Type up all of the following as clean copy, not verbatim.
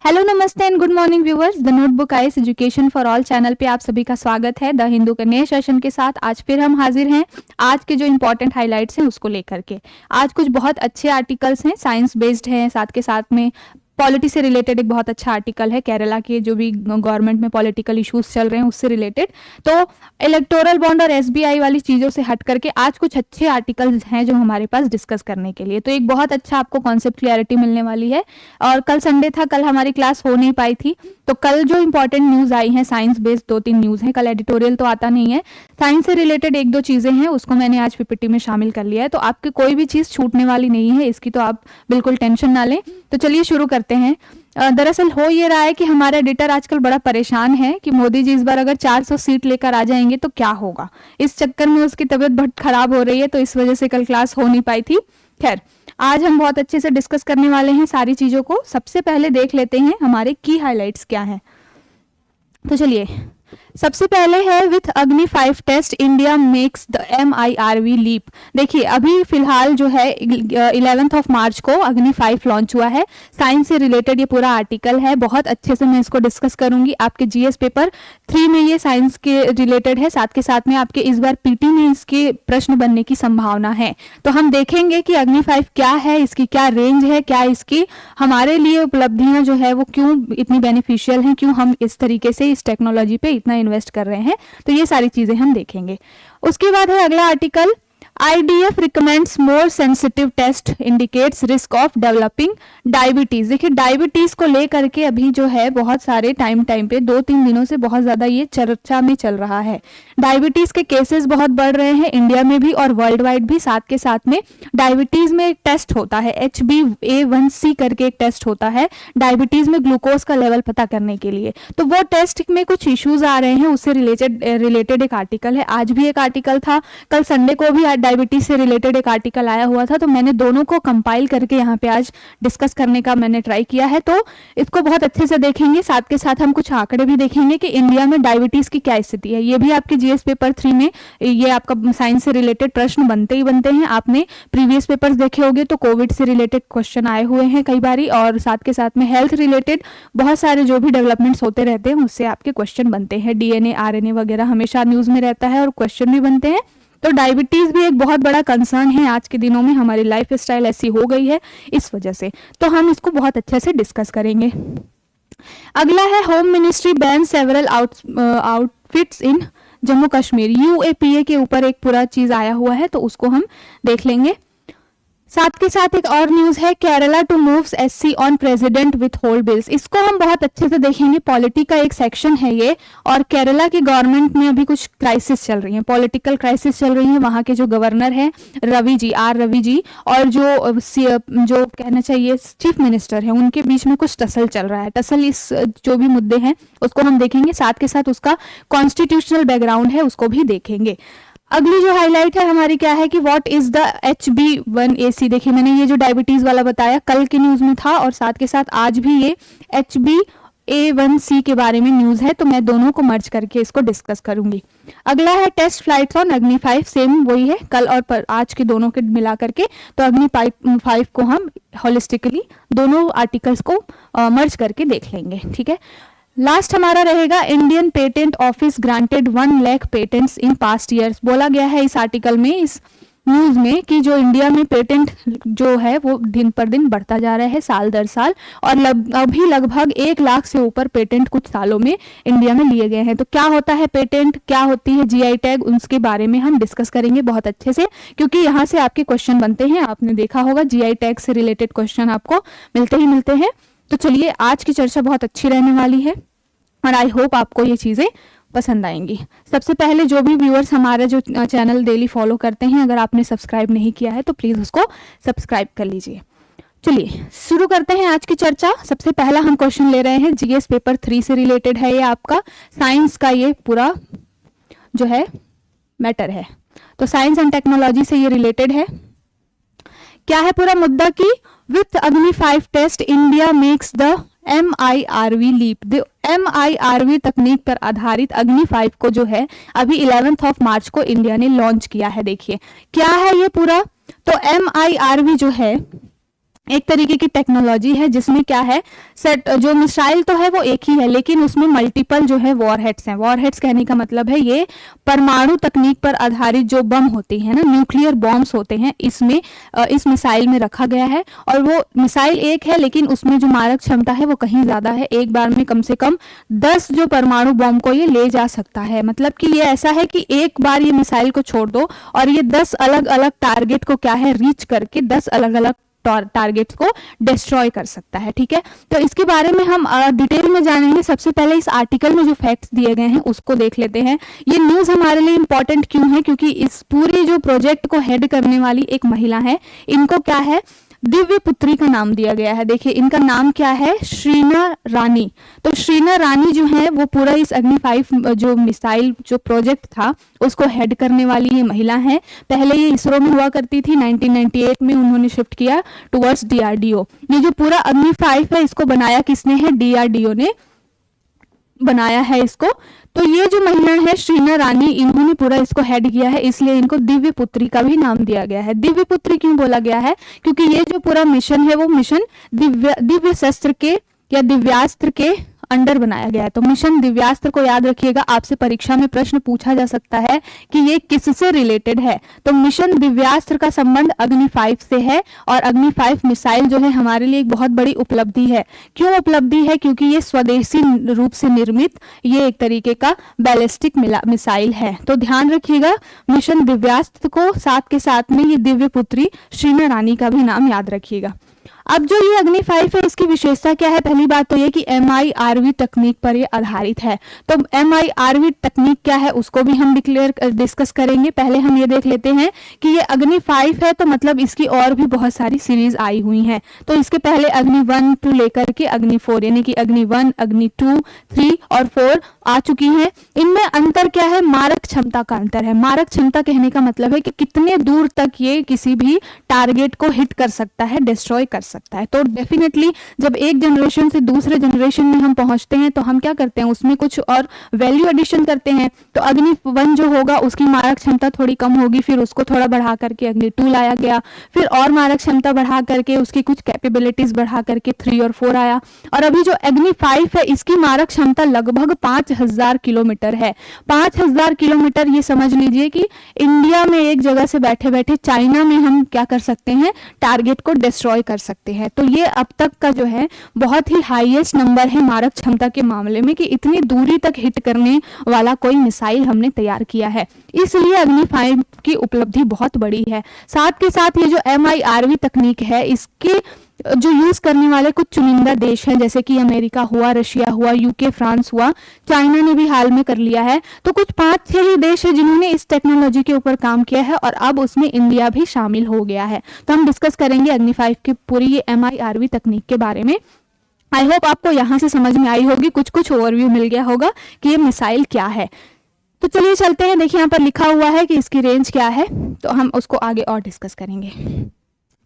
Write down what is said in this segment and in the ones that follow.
Hello नमस्ते and good morning viewers. The notebook IAS education for all channel पे आप सभी का स्वागत है। द हिंदू के नए सेशन के साथ आज फिर हम हाजिर हैं। आज के जो इंपॉर्टेंट हाइलाइट्स हैं उसको लेकर के आज कुछ बहुत अच्छे आर्टिकल्स हैं, साइंस बेस्ड हैं, साथ के साथ में पॉलिटी से रिलेटेड एक बहुत अच्छा आर्टिकल है, केरला के जो भी गवर्नमेंट में पॉलिटिकल इश्यूज चल रहे हैं उससे रिलेटेड। तो इलेक्टोरल बॉन्ड और एसबीआई वाली चीज़ों से हट करके आज कुछ अच्छे आर्टिकल्स हैं जो हमारे पास डिस्कस करने के लिए। तो एक बहुत अच्छा आपको कॉन्सेप्ट क्लियरिटी मिलने वाली है। और कल संडे था, कल हमारी क्लास हो नहीं पाई थी, तो कल जो इंपॉर्टेंट न्यूज़ आई हैं साइंस बेस्ड 2-3 न्यूज़ हैं। कल एडिटोरियल तो आता नहीं है, साइंस से रिलेटेड 1-2 चीज़ें हैं, उसको मैंने आज पीपीटी में शामिल कर लिया है। तो आपकी कोई भी चीज़ छूटने वाली नहीं है, इसकी तो आप बिल्कुल टेंशन ना लें। तो चलिए शुरू करते हैं। दरअसल हो ये रहा है कि हमारा एडिटर आजकल बड़ा परेशान है कि मोदी जी इस बार अगर 400 सीट लेकर आ जाएंगे तो क्या होगा। इस चक्कर में उसकी तबीयत बहुत खराब हो रही है, तो इस वजह से कल क्लास हो नहीं पाई थी। खैर, आज हम बहुत अच्छे से डिस्कस करने वाले हैं सारी चीज़ों को। सबसे पहले देख लेते हैं हमारे की हाइलाइट्स क्या हैं। तो चलिए, सबसे पहले है with Agni 5 test India makes the MIRV leap. देखिए, अभी फिलहाल जो है 11 मार्च को अग्नि 5 लॉन्च हुआ है। साइंस से रिलेटेड ये पूरा आर्टिकल है, बहुत अच्छे से मैं इसको डिस्कस करूंगी। आपके जीएस पेपर 3 में ये साइंस के रिलेटेड है, साथ के साथ में आपके इस बार पीटी में इसके प्रश्न बनने की संभावना है। तो हम देखेंगे कि अग्नि 5 क्या है, इसकी क्या रेंज है, क्या इसकी हमारे लिए उपलब्धियां जो है वो क्यों इतनी बेनिफिशियल हैं, क्यों हम इस तरीके से इस टेक्नोलॉजी पे इतना इन्वेस्ट कर रहे हैं। तो ये सारी चीजें हम देखेंगे। उसके बाद है अगला article, IDF recommends more sensitive test indicates risk of developing diabetes. देखिए, डायबिटीज को लेकर के अभी जो है बहुत सारे टाइम पे 2-3 दिनों से बहुत ज्यादा ये चर्चा में चल रहा है। डायबिटीज के केसेस बहुत बढ़ रहे हैं इंडिया में भी और वर्ल्ड वाइड भी। साथ के साथ में डायबिटीज में एक टेस्ट होता है, HbA1c करके एक टेस्ट होता है डायबिटीज में ग्लूकोज का लेवल पता करने के लिए। तो वो टेस्ट में कुछ इश्यूज आ रहे हैं, उससे रिलेटेड एक आर्टिकल है। आज भी एक आर्टिकल था, कल संडे को भी डायबिटीज से रिलेटेड एक आर्टिकल आया हुआ था। तो मैंने दोनों को कंपाइल करके यहाँ पे आज डिस्कस करने का मैंने ट्राई किया है। तो इसको बहुत अच्छे से देखेंगे, साथ के साथ हम कुछ आंकड़े भी देखेंगे कि इंडिया में डायबिटीज की क्या स्थिति है। ये भी आपके जीएस पेपर 3 में ये आपका साइंस से रिलेटेड प्रश्न बनते ही बनते हैं। आपने प्रीवियस पेपर्स देखे होंगे तो कोविड से रिलेटेड क्वेश्चन आए हुए हैं कई बारी, और साथ के साथ में हेल्थ रिलेटेड बहुत सारे जो भी डेवलपमेंट्स होते रहते हैं उससे आपके क्वेश्चन बनते हैं। DNA RNA वगैरह हमेशा न्यूज में रहता है और क्वेश्चन भी बनते हैं। तो डायबिटीज भी एक बहुत बड़ा कंसर्न है आज के दिनों में, हमारी लाइफ स्टाइल ऐसी हो गई है इस वजह से। तो हम इसको बहुत अच्छे से डिस्कस करेंगे। अगला है home ministry ban several outfits in Jammu Kashmir. UAPA के ऊपर एक पूरा चीज आया हुआ है, तो उसको हम देख लेंगे। साथ के साथ एक और न्यूज है, Kerala to moves SC on president withhold bills. इसको हम बहुत अच्छे से देखेंगे। पॉलिटी का एक सेक्शन है ये, और केरला की गवर्नमेंट में अभी कुछ क्राइसिस चल रही है, पॉलिटिकल क्राइसिस चल रही है। वहां के जो गवर्नर हैं रवि जी, और जो कहना चाहिए चीफ मिनिस्टर है, उनके बीच में कुछ टसल चल रहा है। टसल इस जो भी मुद्दे हैं उसको हम देखेंगे, साथ के साथ उसका कॉन्स्टिट्यूशनल बैकग्राउंड है उसको भी देखेंगे। अगली जो हाईलाइट है हमारी क्या है कि व्हाट इज द HbA1c। देखिए, मैंने ये जो डायबिटीज वाला बताया कल की न्यूज में था, और साथ के साथ आज भी ये HbA1c के बारे में न्यूज है, तो मैं दोनों को मर्ज करके इसको डिस्कस करूंगी। अगला है टेस्ट फ्लाइट्स ऑन अग्नि 5, सेम वही है कल और आज के दोनों के मिला करके। तो अग्नि 5 को हम होलिस्टिकली दोनों आर्टिकल्स को मर्ज करके देख लेंगे, ठीक है। लास्ट हमारा रहेगा, Indian patent office granted 1 lakh patents in past years. बोला गया है इस आर्टिकल में, इस न्यूज में, कि जो इंडिया में पेटेंट जो है वो दिन पर दिन बढ़ता जा रहा है साल दर साल, और अभी लगभग 1 लाख से ऊपर पेटेंट कुछ सालों में इंडिया में लिए गए हैं। तो क्या होता है पेटेंट, क्या होती है GI टैग, उसके बारे में हम डिस्कस करेंगे बहुत अच्छे से, क्योंकि यहाँ से आपके क्वेश्चन बनते हैं। आपने देखा होगा GI टैग से रिलेटेड क्वेश्चन आपको मिलते ही मिलते हैं। तो चलिए, आज की चर्चा बहुत अच्छी रहने वाली है और आई होप आपको ये चीज़ें पसंद आएंगी। सबसे पहले जो भी व्यूअर्स हमारा जो चैनल डेली फॉलो करते हैं, अगर आपने सब्सक्राइब नहीं किया है तो प्लीज़ उसको सब्सक्राइब कर लीजिए। चलिए शुरू करते हैं आज की चर्चा। सबसे पहला हम क्वेश्चन ले रहे हैं, जीएस पेपर 3 से रिलेटेड है ये, आपका साइंस का ये पूरा जो है मैटर है। तो साइंस एंड टेक्नोलॉजी से ये रिलेटेड है। क्या है पूरा मुद्दा की with Agni 5 test India makes the MIRV leap. MIRV तकनीक पर आधारित अग्नि 5 को जो है अभी 11 मार्च को इंडिया ने लॉन्च किया है। देखिए क्या है ये पूरा। तो MIRV जो है एक तरीके की टेक्नोलॉजी है जिसमें क्या है, सेट जो मिसाइल तो है वो एक ही है, लेकिन उसमें मल्टीपल जो है वॉरहेड्स हैं। वॉरहेड्स कहने का मतलब है ये परमाणु तकनीक पर आधारित जो बम होते हैं ना, न्यूक्लियर बॉम्ब्स होते हैं, इसमें इस मिसाइल में रखा गया है। और वो मिसाइल एक है लेकिन उसमें जो मारक क्षमता है वो कहीं ज्यादा है। एक बार में कम से कम 10 जो परमाणु बम को ये ले जा सकता है। मतलब कि ये ऐसा है कि एक बार ये मिसाइल को छोड़ दो और ये 10 अलग अलग टारगेट को क्या है, रीच करके 10 अलग अलग टारगेट्स को डिस्ट्रॉय कर सकता है। ठीक है, तो इसके बारे में हम डिटेल में जानेंगे। सबसे पहले इस आर्टिकल में जो फैक्ट्स दिए गए हैं उसको देख लेते हैं। ये न्यूज हमारे लिए इंपॉर्टेंट क्यों है, क्योंकि इस पूरे जो प्रोजेक्ट को हेड करने वाली एक महिला है, इनको क्या है, दिव्य पुत्री का नाम दिया गया है। देखिए इनका नाम क्या है, श्रीना रानी। तो श्रीना रानी जो है वो पूरा इस अग्नि 5 जो मिसाइल जो प्रोजेक्ट था उसको हेड करने वाली ये महिला है। पहले ये इसरो में हुआ करती थी, 1998 में उन्होंने शिफ्ट किया टुवर्ड्स डीआरडीओ। ये जो पूरा अग्नि 5 है इसको बनाया किसने है, डीआरडीओ ने बनाया है इसको। तो ये जो महिला है श्रीना रानी, इन्होंने पूरा इसको हेड किया है, इसलिए इनको दिव्य पुत्री का भी नाम दिया गया है। दिव्य पुत्री क्यों बोला गया है, क्योंकि ये जो पूरा मिशन है वो मिशन दिव्य शस्त्र के या दिव्यास्त्र के अंडर बनाया गया है। तो मिशन दिव्यास्त्र को याद रखिएगा, आपसे परीक्षा में प्रश्न पूछा जा सकता है कि ये किससे रिलेटेड है। तो मिशन दिव्यास्त्र का संबंध अग्नि 5 से है और अग्नि 5 मिसाइल जो है हमारे लिए एक बहुत बड़ी उपलब्धि है। क्यों उपलब्धि है, क्योंकि ये स्वदेशी रूप से निर्मित ये एक तरीके का बैलिस्टिक मिसाइल है। तो ध्यान रखिएगा मिशन दिव्यास्त्र को, साथ के साथ में ये दिव्य पुत्री श्रीना रानी का भी नाम याद रखिएगा। अब जो ये अग्नि 5 है इसकी विशेषता क्या है, पहली बात तो ये कि MIRV तकनीक पर ये आधारित है। तो MIRV तकनीक क्या है उसको भी हम डिस्कस करेंगे। पहले हम ये देख लेते हैं कि ये अग्नि 5 है तो मतलब इसकी और भी बहुत सारी सीरीज आई हुई हैं। तो इसके पहले अग्नि 1 टू लेकर के अग्नि 4 यानी कि अग्नि 1, अग्नि 2, 3 और 4 आ चुकी हैं। इनमें अंतर क्या है, मारक क्षमता का अंतर है। मारक क्षमता कहने का मतलब है कि कितने दूर तक ये किसी भी टारगेट को हिट कर सकता है, डिस्ट्रॉय कर सकता है। तो डेफिनेटली जब एक जनरेशन से दूसरे जनरेशन में हम पहुंचते हैं तो हम क्या करते हैं, उसमें कुछ और वैल्यू एडिशन करते हैं। तो अग्नि 1 जो होगा उसकी मारक क्षमता थोड़ी कम होगी, फिर उसको थोड़ा बढ़ा करके अग्नि 2 लाया गया, फिर और मारक क्षमता बढ़ा करके उसकी कुछ कैपेबिलिटीज बढ़ा करके 3 और 4 आया। और अभी जो अग्नि 5 है इसकी मारक क्षमता लगभग 5000 किलोमीटर है। 5000 किलोमीटर, ये समझ लीजिए कि इंडिया में एक जगह से बैठे बैठे चाइना में हम क्या कर सकते हैं, टारगेट को डिस्ट्रॉय कर सकते हैं। तो ये अब तक का जो है बहुत ही हाईएस्ट नंबर है मारक क्षमता के मामले में कि इतनी दूरी तक हिट करने वाला कोई मिसाइल हमने तैयार किया है। इसलिए अग्नि 5 की उपलब्धि बहुत बड़ी है। साथ के साथ ये जो MIRV तकनीक है इसके जो यूज करने वाले कुछ चुनिंदा देश हैं, जैसे कि अमेरिका हुआ, रशिया हुआ, यूके, फ्रांस हुआ, चाइना ने भी हाल में कर लिया है। तो कुछ 5-6 ही देश है जिन्होंने इस टेक्नोलॉजी के ऊपर काम किया है और अब उसमें इंडिया भी शामिल हो गया है। तो हम डिस्कस करेंगे अग्नि 5 की पूरी ये MIRV तकनीक के बारे में। आई होप आपको यहाँ से समझ में आई होगी, कुछ ओवरव्यू मिल गया होगा कि ये मिसाइल क्या है। तो चलिए चलते हैं। देखिए यहाँ पर लिखा हुआ है कि इसकी रेंज क्या है, तो हम उसको आगे और डिस्कस करेंगे।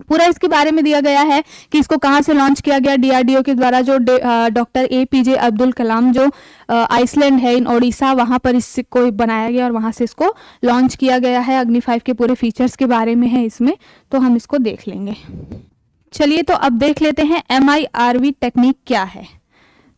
पूरा इसके बारे में दिया गया है कि इसको कहाँ से लॉन्च किया गया, डीआरडीओ के द्वारा। जो डॉक्टर APJ अब्दुल कलाम जो आइसलैंड है इन ओडिशा, वहाँ पर इसको बनाया गया और वहाँ से इसको लॉन्च किया गया है। अग्नि 5 के पूरे फीचर्स के बारे में है इसमें, तो हम इसको देख लेंगे। चलिए तो अब देख लेते हैं MIRV टेक्निक क्या है।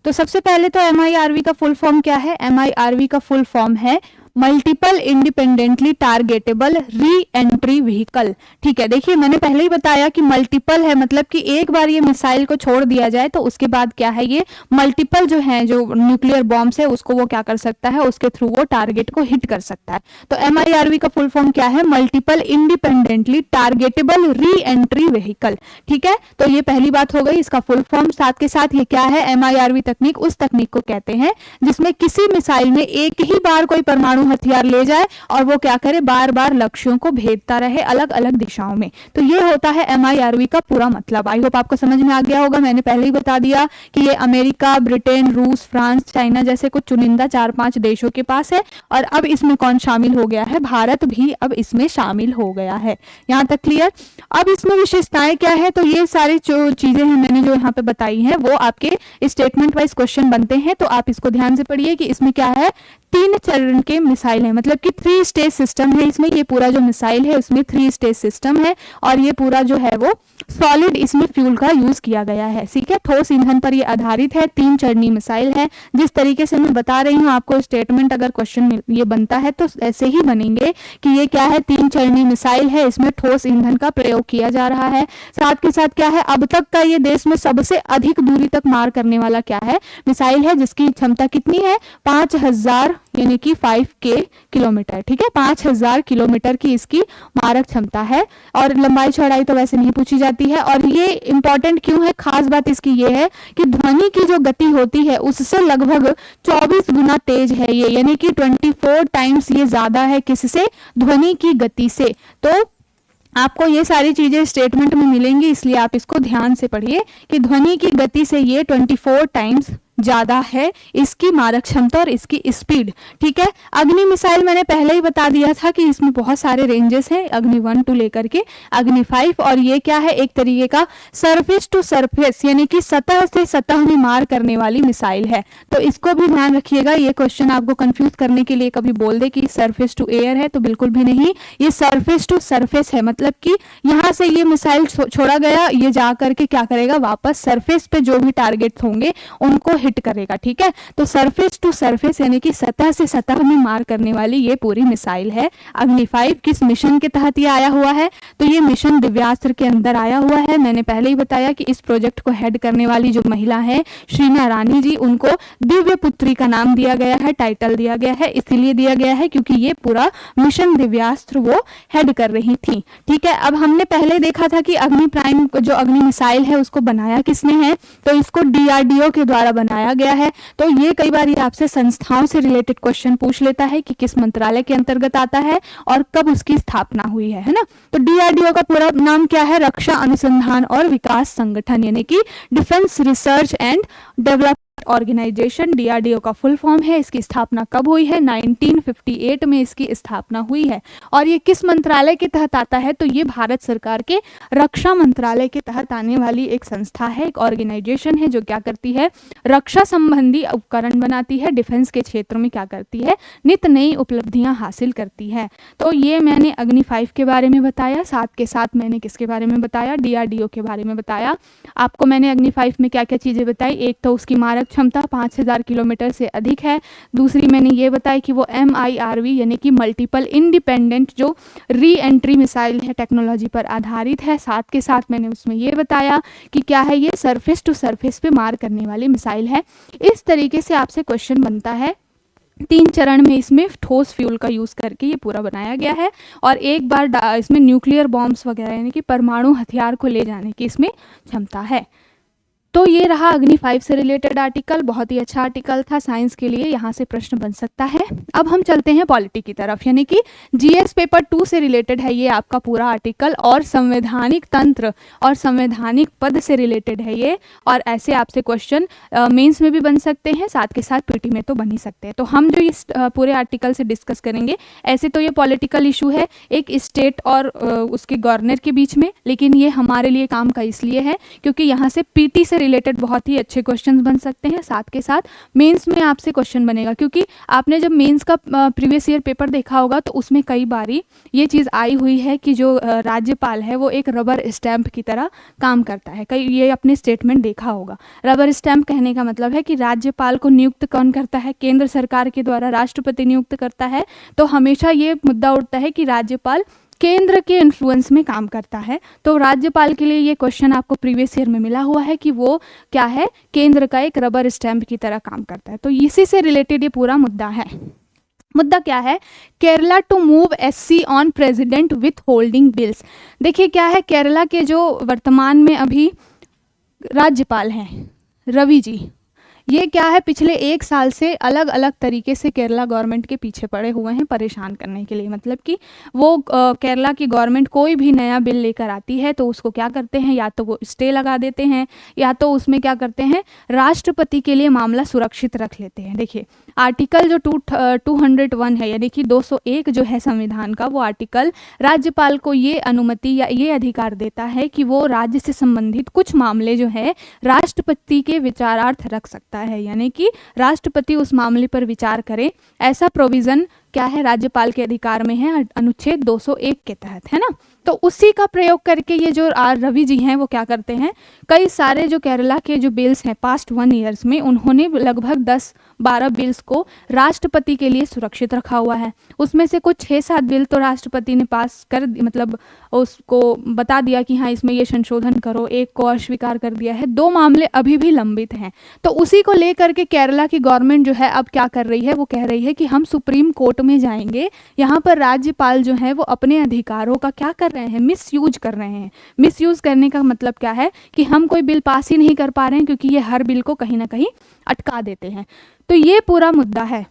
तो सबसे पहले तो MIRV का फुल फॉर्म क्या है, MIRV का फुल फॉर्म है multiple independently targetable re entry vehicle. ठीक है, देखिए मैंने पहले ही बताया कि मल्टीपल है, मतलब कि एक बार ये मिसाइल को छोड़ दिया जाए तो उसके बाद क्या है, ये मल्टीपल जो है जो न्यूक्लियर बॉम्ब्स है उसको वो क्या कर सकता है, उसके थ्रू वो टारगेट को हिट कर सकता है। तो MIRV का फुल फॉर्म क्या है, multiple independently targetable re entry vehicle. ठीक है, तो ये पहली बात हो गई इसका फुल फॉर्म। साथ के साथ ये क्या है, MIRV तकनीक उस तकनीक को कहते हैं जिसमें किसी मिसाइल में एक ही बार कोई परमाणु हथियार ले जाए और वो क्या करे, बार बार लक्ष्यों को भेदता रहे अलग अलग दिशाओं में। तो ये होता है MIRV का पूरा मतलब। आई होप आपको समझ में आ गया होगा। मैंने पहले ही बता दिया कि ये अमेरिका, ब्रिटेन, रूस, फ्रांस, चाइना जैसे कुछ चुनिंदा 4-5 देशों के पास है और अब इसमें कौन शामिल हो गया है, भारत भी अब इसमें शामिल हो गया है। यहाँ तक क्लियर। अब इसमें विशेषताएं क्या है, तो ये सारी जो चीजें हैं मैंने जो यहाँ पे बताई हैं वो आपके स्टेटमेंट वाइज क्वेश्चन बनते हैं, तो आप इसको ध्यान से पढ़िए कि इसमें क्या है, 3 चरण के मिसाइल है, मतलब कि 3 स्टेज सिस्टम है इसमें। ये पूरा जो मिसाइल है उसमें 3 स्टेज सिस्टम है और ये पूरा जो है वो सॉलिड इसमें फ्यूल का यूज किया गया है। ठीक है, ठोस ईंधन पर ये आधारित है, 3 चरणीय मिसाइल है। जिस तरीके से मैं बता रही हूँ आपको स्टेटमेंट, अगर क्वेश्चन ये बनता है तो ऐसे ही बनेंगे कि ये क्या है, 3 चरणीय मिसाइल है, इसमें ठोस ईंधन का प्रयोग किया जा रहा है। साथ के साथ क्या है, अब तक का ये देश में सबसे अधिक दूरी तक मार करने वाला क्या है, मिसाइल है, जिसकी क्षमता कितनी है, 5000 यानी कि 5K किलोमीटर। ठीक है, 5000 किलोमीटर की इसकी मारक क्षमता है। और लंबाई चौड़ाई तो वैसे नहीं पूछी जाती है। और ये इंपॉर्टेंट क्यों है, खास बात इसकी ये है कि ध्वनि की जो गति होती है उससे लगभग 24 गुना तेज है ये, यानी कि 24 टाइम्स ये ज्यादा है किससे, ध्वनि की गति से। तो आपको ये सारी चीजें स्टेटमेंट में मिलेंगी, इसलिए आप इसको ध्यान से पढ़िए कि ध्वनि की गति से ये 24 टाइम्स ज्यादा है इसकी मारक क्षमता और इसकी स्पीड। ठीक है, अग्नि मिसाइल मैंने पहले ही बता दिया था कि इसमें बहुत सारे रेंजेस हैं, अग्नि 1 टू लेकर के अग्नि 5। और ये क्या है, एक तरीके का सरफेस टू सरफेस यानी कि सतह से सतह में मार करने वाली मिसाइल है। तो इसको भी ध्यान रखिएगा, ये क्वेश्चन आपको कंफ्यूज करने के लिए कभी बोल दे कि सरफेस टू एयर है, तो बिल्कुल भी नहीं, ये सरफेस टू सरफेस है। मतलब कि यहाँ से ये मिसाइल छोड़ा गया, ये जा करके क्या करेगा, वापस सरफेस पे जो भी टारगेट होंगे उनको हिट करेगा। ठीक है, तो सरफेस टू सरफेस यानी कि सतह से सतह में मार करने वाली ये पूरी मिसाइल है अग्नि 5। किस मिशन के तहत ये आया हुआ है, तो ये मिशन दिव्यास्त्र के अंदर आया हुआ है। मैंने पहले ही बताया कि इस प्रोजेक्ट को हेड करने वाली जो महिला है श्रीना रानी जी, उनको दिव्य पुत्री का नाम दिया गया है, टाइटल दिया गया है, इसलिए दिया गया है क्योंकि ये पूरा मिशन दिव्यास्त्र वो हेड कर रही थी। ठीक है, अब हमने पहले देखा था कि अग्नि प्राइम जो अग्नि मिसाइल है उसको बनाया किसने है, तो इसको DRDO के द्वारा बनाया गया है। तो ये कई बार ये आपसे संस्थाओं से रिलेटेड क्वेश्चन पूछ लेता है कि किस मंत्रालय के अंतर्गत आता है और कब उसकी स्थापना हुई है ना। तो DRDO का पूरा नाम क्या है, रक्षा अनुसंधान और विकास संगठन, यानी कि defence research and development organisation. DRDO का फुल फॉर्म है। इसकी स्थापना कब हुई है, 1958 में इसकी स्थापना हुई है। और ये किस मंत्रालय के तहत आता है, तो ये भारत सरकार के रक्षा मंत्रालय के तहत आने वाली एक संस्था है, एक ऑर्गेनाइजेशन है जो क्या करती है, रक्षा संबंधी उपकरण बनाती है, डिफेंस के क्षेत्र में क्या करती है, नित नई उपलब्धियां हासिल करती है। तो ये मैंने अग्नि 5 के बारे में बताया, साथ के साथ मैंने किसके बारे में बताया, DRDO के बारे में बताया। आपको मैंने अग्नि 5 में क्या क्या चीजें बताई, एक तो उसकी मारक क्षमता 5000 किलोमीटर से अधिक है। दूसरी मैंने ये बताई कि वो MIRV यानी कि मल्टीपल इंडिपेंडेंट जो री एंट्री मिसाइल है टेक्नोलॉजी पर आधारित है। साथ के साथ मैंने उसमें ये बताया कि क्या है, ये सरफेस टू सरफेस पे मार करने वाली मिसाइल है। इस तरीके से आपसे क्वेश्चन बनता है। 3 चरण में इसमें ठोस फ्यूल का यूज करके ये पूरा बनाया गया है और एक बार इसमें न्यूक्लियर बॉम्ब्स वगैरह यानी कि परमाणु हथियार को ले जाने की इसमें क्षमता है। तो ये रहा अग्नि 5 से रिलेटेड आर्टिकल, बहुत ही अच्छा आर्टिकल था साइंस के लिए, यहाँ से प्रश्न बन सकता है। अब हम चलते हैं पॉलिटी की तरफ, यानी कि GS पेपर 2 से रिलेटेड है ये आपका पूरा आर्टिकल और संवैधानिक तंत्र और संवैधानिक पद से रिलेटेड है ये। और ऐसे आपसे क्वेश्चन मेंस में भी बन सकते हैं, साथ के साथ PT में तो बन ही सकते हैं। तो हम जो इस पूरे आर्टिकल से डिस्कस करेंगे, ऐसे तो ये पॉलिटिकल इशू है एक स्टेट और उसके गवर्नर के बीच में, लेकिन ये हमारे लिए काम का इसलिए है क्योंकि यहाँ से PT से रिलेटेड बहुत ही अच्छे क्वेश्चंस बन सकते हैं। साथ के साथ मेंस में आपसे क्वेश्चन बनेगा, क्योंकि आपने जब मेंस का प्रीवियस ईयर पेपर देखा होगा तो उसमें कई बारी ये चीज़ आई हुई है कि जो राज्यपाल है वो एक रबर स्टैंप की तरह काम करता है। कई ये अपने स्टेटमेंट देखा होगा। रबर स्टैंप कहने का मतलब है कि राज्यपाल को नियुक्त कौन करता है, केंद्र सरकार के द्वारा राष्ट्रपति नियुक्त करता है। तो हमेशा ये मुद्दा उठता है कि राज्यपाल केंद्र के इन्फ्लुएंस में काम करता है। तो राज्यपाल के लिए ये क्वेश्चन आपको प्रीवियस ईयर में मिला हुआ है कि वो क्या है, केंद्र का एक रबर स्टैंप की तरह काम करता है। तो इसी से रिलेटेड ये पूरा मुद्दा है। मुद्दा क्या है, Kerala to move SC on president withholding bills. देखिए क्या है, केरला के जो वर्तमान में अभी राज्यपाल हैं रवि जी, ये क्या है, पिछले 1 साल से अलग अलग तरीके से केरला गवर्नमेंट के पीछे पड़े हुए हैं परेशान करने के लिए। मतलब कि वो केरला की गवर्नमेंट कोई भी नया बिल लेकर आती है तो उसको क्या करते हैं, या तो वो स्टे लगा देते हैं या तो उसमें क्या करते हैं, राष्ट्रपति के लिए मामला सुरक्षित रख लेते हैं। देखिए आर्टिकल जो 201 है यानी कि 201 जो है संविधान का, वो आर्टिकल राज्यपाल को ये अनुमति या ये अधिकार देता है कि वो राज्य से संबंधित कुछ मामले जो है राष्ट्रपति के विचारार्थ रख सकता है, यानी कि राष्ट्रपति उस मामले पर विचार करे। ऐसा प्रोविजन क्या है, राज्यपाल के अधिकार में है अनुच्छेद 201 के तहत, है ना। तो उसी का प्रयोग करके ये जो आर रवि जी हैं वो क्या करते हैं, कई सारे जो केरला के जो बिल्स हैं पास्ट 1 ईयर्स में, उन्होंने लगभग 10-12 बिल्स को राष्ट्रपति के लिए सुरक्षित रखा हुआ है। उसमें से कुछ 6-7 बिल तो राष्ट्रपति ने पास कर, मतलब उसको बता दिया कि हाँ इसमें ये संशोधन करो, एक को अस्वीकार कर दिया है, 2 मामले अभी भी लंबित हैं। तो उसी को लेकर के केरला की गवर्नमेंट जो है अब क्या कर रही है, वो कह रही है कि हम सुप्रीम कोर्ट में जाएंगे, यहाँ पर राज्यपाल जो है वो अपने अधिकारों का क्या कर रहे हैं, मिसयूज कर रहे हैं। मिसयूज करने का मतलब क्या है कि हम कोई बिल पास ही नहीं कर पा रहे हैं क्योंकि ये हर बिल को कहीं ना कहीं अटका देते हैं। तो ये पूरा मुद्दा है।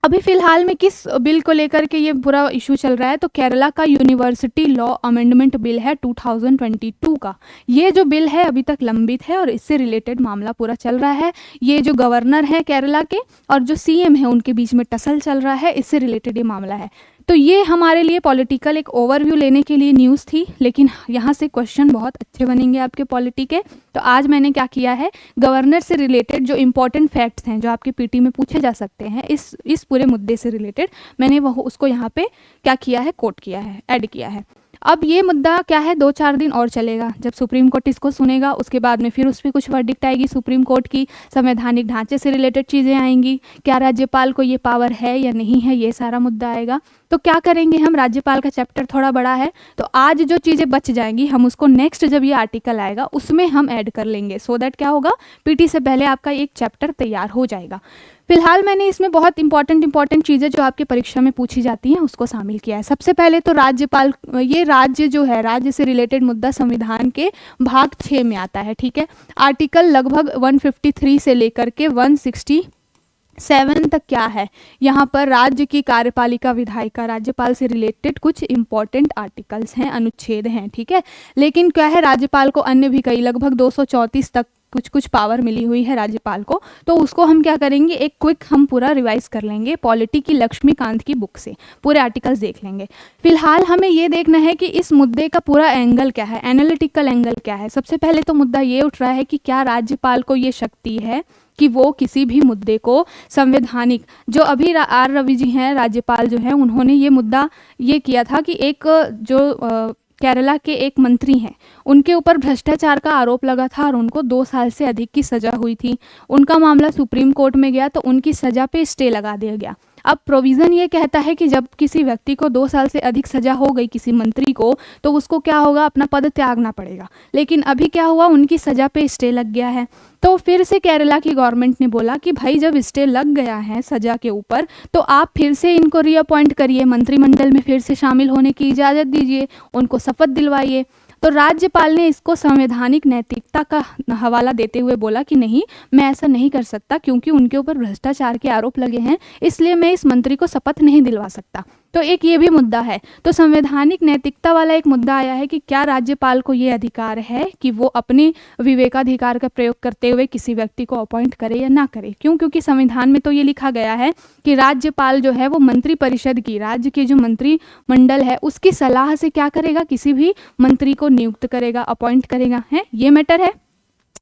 अभी फिलहाल में किस बिल को लेकर के ये पूरा इशू चल रहा है, तो केरला का यूनिवर्सिटी लॉ अमेंडमेंट बिल है 2022 का। ये जो बिल है अभी तक लंबित है और इससे रिलेटेड मामला पूरा चल रहा है। ये जो गवर्नर है केरला के और जो सीएम है उनके बीच में टसल चल रहा है, इससे रिलेटेड ये मामला है। तो ये हमारे लिए पॉलिटिकल एक ओवरव्यू लेने के लिए न्यूज़ थी, लेकिन यहाँ से क्वेश्चन बहुत अच्छे बनेंगे आपके पॉलिटी के। तो आज मैंने क्या किया है, गवर्नर से रिलेटेड जो इंपॉर्टेंट फैक्ट्स हैं जो आपके पीटी में पूछे जा सकते हैं इस पूरे मुद्दे से रिलेटेड, मैंने वो उसको यहाँ पे क्या किया है, कोट किया है, ऐड किया है। अब ये मुद्दा क्या है, 2-4 दिन और चलेगा। जब सुप्रीम कोर्ट इसको सुनेगा उसके बाद में फिर उस पर कुछ वर्डिक्ट आएगी सुप्रीम कोर्ट की, संवैधानिक ढांचे से रिलेटेड चीज़ें आएंगी, क्या राज्यपाल को ये पावर है या नहीं है, ये सारा मुद्दा आएगा। तो क्या करेंगे हम, राज्यपाल का चैप्टर थोड़ा बड़ा है तो आज जो चीज़ें बच जाएंगी हम उसको नेक्स्ट जब ये आर्टिकल आएगा उसमें हम ऐड कर लेंगे, सो दैट क्या होगा, पीटी से पहले आपका एक चैप्टर तैयार हो जाएगा। फिलहाल मैंने इसमें बहुत इंपॉर्टेंट चीज़ें जो आपकी परीक्षा में पूछी जाती हैं उसको शामिल किया है। सबसे पहले तो राज्यपाल, ये राज्य जो है, राज्य से रिलेटेड मुद्दा संविधान के भाग 6 में आता है, ठीक है। आर्टिकल लगभग 153 से लेकर के 167 तक क्या है, यहाँ पर राज्य की कार्यपालिका विधायिका राज्यपाल से रिलेटेड कुछ इंपॉर्टेंट आर्टिकल्स हैं, अनुच्छेद हैं, ठीक है। लेकिन क्या है, राज्यपाल को अन्य भी कई लगभग 234 तक कुछ पावर मिली हुई है राज्यपाल को। तो उसको हम क्या करेंगे, एक क्विक हम पूरा रिवाइज कर लेंगे, पॉलिटी की लक्ष्मीकांत की बुक से पूरे आर्टिकल्स देख लेंगे। फिलहाल हमें ये देखना है कि इस मुद्दे का पूरा एंगल क्या है, एनालिटिकल एंगल क्या है। सबसे पहले तो मुद्दा ये उठ रहा है कि क्या राज्यपाल को ये शक्ति है कि वो किसी भी मुद्दे को संवैधानिक, जो अभी आर रवि जी हैं राज्यपाल जो हैं, उन्होंने ये मुद्दा ये किया था कि एक जो केरला के एक मंत्री हैं उनके ऊपर भ्रष्टाचार का आरोप लगा था और उनको 2 साल से अधिक की सजा हुई थी। उनका मामला सुप्रीम कोर्ट में गया तो उनकी सजा पे स्टे लगा दिया गया। अब प्रोविज़न ये कहता है कि जब किसी व्यक्ति को 2 साल से अधिक सजा हो गई, किसी मंत्री को, तो उसको क्या होगा, अपना पद त्यागना पड़ेगा। लेकिन अभी क्या हुआ, उनकी सजा पे स्टे लग गया है। तो फिर से केरला की गवर्नमेंट ने बोला कि भाई जब स्टे लग गया है सजा के ऊपर तो आप फिर से इनको रीअपॉइंट करिए, मंत्रिमंडल में फिर से शामिल होने की इजाज़त दीजिए, उनको शपथ दिलवाइए। तो राज्यपाल ने इसको संवैधानिक नैतिकता का हवाला देते हुए बोला कि नहीं, मैं ऐसा नहीं कर सकता क्योंकि उनके ऊपर भ्रष्टाचार के आरोप लगे हैं, इसलिए मैं इस मंत्री को शपथ नहीं दिलवा सकता। तो एक ये भी मुद्दा है। तो संवैधानिक नैतिकता वाला एक मुद्दा आया है कि क्या राज्यपाल को ये अधिकार है कि वो अपने विवेकाधिकार का प्रयोग करते हुए किसी व्यक्ति को अपॉइंट करे या ना करे। क्यों? क्योंकि संविधान में तो ये लिखा गया है कि राज्यपाल जो है वो मंत्री परिषद की, राज्य के जो मंत्रिमंडल है उसकी सलाह से क्या करेगा, किसी भी मंत्री को नियुक्त करेगा, अपॉइंट करेगा, है ये मैटर है।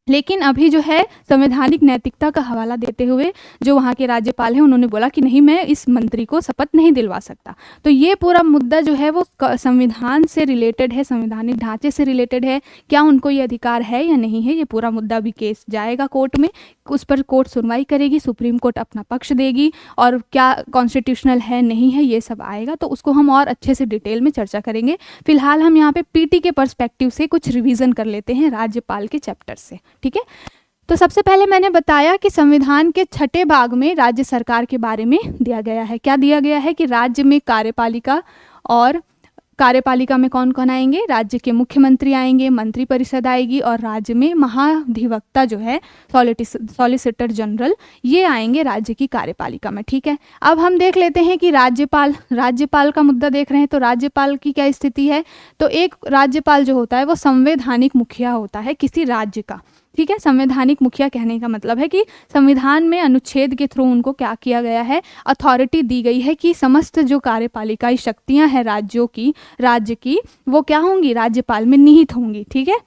लेकिन अभी जो है संवैधानिक नैतिकता का हवाला देते हुए जो वहाँ के राज्यपाल हैं उन्होंने बोला कि नहीं, मैं इस मंत्री को शपथ नहीं दिलवा सकता। तो ये पूरा मुद्दा जो है वो संविधान से रिलेटेड है, संवैधानिक ढांचे से रिलेटेड है, क्या उनको ये अधिकार है या नहीं है। ये पूरा मुद्दा भी केस जाएगा कोर्ट में, उस पर कोर्ट सुनवाई करेगी, सुप्रीम कोर्ट अपना पक्ष देगी और क्या कॉन्स्टिट्यूशनल है नहीं है ये सब आएगा। तो उसको हम और अच्छे से डिटेल में चर्चा करेंगे। फिलहाल हम यहाँ पे पीटी के पर्सपेक्टिव से कुछ रिवीजन कर लेते हैं राज्यपाल के चैप्टर से, ठीक है। तो सबसे पहले मैंने बताया कि संविधान के 6ठे भाग में राज्य सरकार के बारे में दिया गया है। क्या दिया गया है कि राज्य में कार्यपालिका, और कार्यपालिका में कौन कौन आएंगे, राज्य के मुख्यमंत्री आएंगे, मंत्री परिषद आएगी और राज्य में महाधिवक्ता जो है सॉलिसिटर जनरल, ये आएंगे राज्य की कार्यपालिका में, ठीक है। अब हम देख लेते हैं कि राज्यपाल का मुद्दा देख रहे हैं। तो राज्यपाल की क्या स्थिति है, तो एक राज्यपाल जो होता है वो संवैधानिक मुखिया होता है किसी राज्य का। ठीक है। संवैधानिक मुखिया कहने का मतलब है कि संविधान में अनुच्छेद के थ्रू उनको क्या किया गया है, अथॉरिटी दी गई है कि समस्त जो कार्यपालिकाई शक्तियां हैं राज्य की वो क्या होंगी, राज्यपाल में निहित होंगी। ठीक है।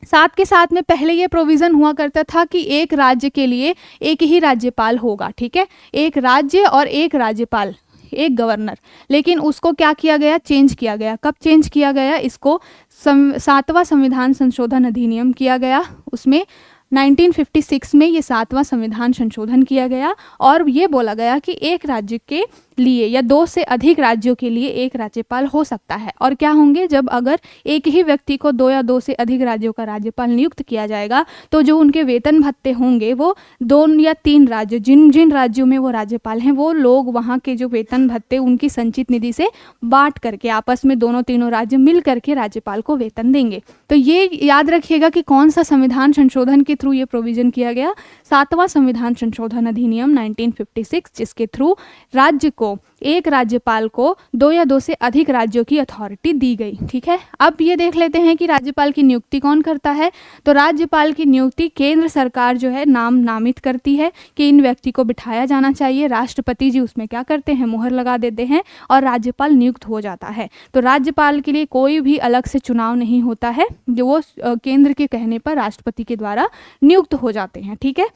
साथ के साथ में पहले ये प्रोविज़न हुआ करता था कि एक राज्य के लिए एक ही राज्यपाल होगा। ठीक है, एक राज्य और एक राज्यपाल, एक गवर्नर। लेकिन उसको क्या किया गया, चेंज किया गया। कब चेंज किया गया इसको, 7वां संविधान संशोधन अधिनियम किया गया। उसमें 1956 में ये 7वां संविधान संशोधन किया गया और ये बोला गया कि एक राज्य के लिए या 2 से अधिक राज्यों के लिए एक राज्यपाल हो सकता है। और क्या होंगे, जब अगर एक ही व्यक्ति को 2 या 2 से अधिक राज्यों का राज्यपाल नियुक्त किया जाएगा तो जो उनके वेतन भत्ते होंगे वो 2 या 3 राज्य, जिन जिन राज्यों में वो राज्यपाल हैं वो लोग वहाँ के जो वेतन भत्ते उनकी संचित निधि से बांट करके आपस में दोनों तीनों राज्य मिल करके राज्यपाल को वेतन देंगे। तो ये याद रखिएगा कि कौन सा संविधान संशोधन के थ्रू ये प्रोविजन किया गया, 7वां संविधान संशोधन अधिनियम 1956, जिसके थ्रू राज्य को, एक राज्यपाल को 2 या 2 से अधिक राज्यों की अथॉरिटी दी गई। ठीक है। अब ये देख लेते हैं कि राज्यपाल की नियुक्ति कौन करता है। तो राज्यपाल की नियुक्ति केंद्र सरकार जो है नामित करती है कि इन व्यक्ति को बिठाया जाना चाहिए। राष्ट्रपति जी उसमें क्या करते हैं, मुहर लगा देते हैं और राज्यपाल नियुक्त हो जाता है। तो राज्यपाल के लिए कोई भी अलग से चुनाव नहीं होता है, जो वो केंद्र के कहने पर राष्ट्रपति के द्वारा नियुक्त हो जाते हैं। ठीक है।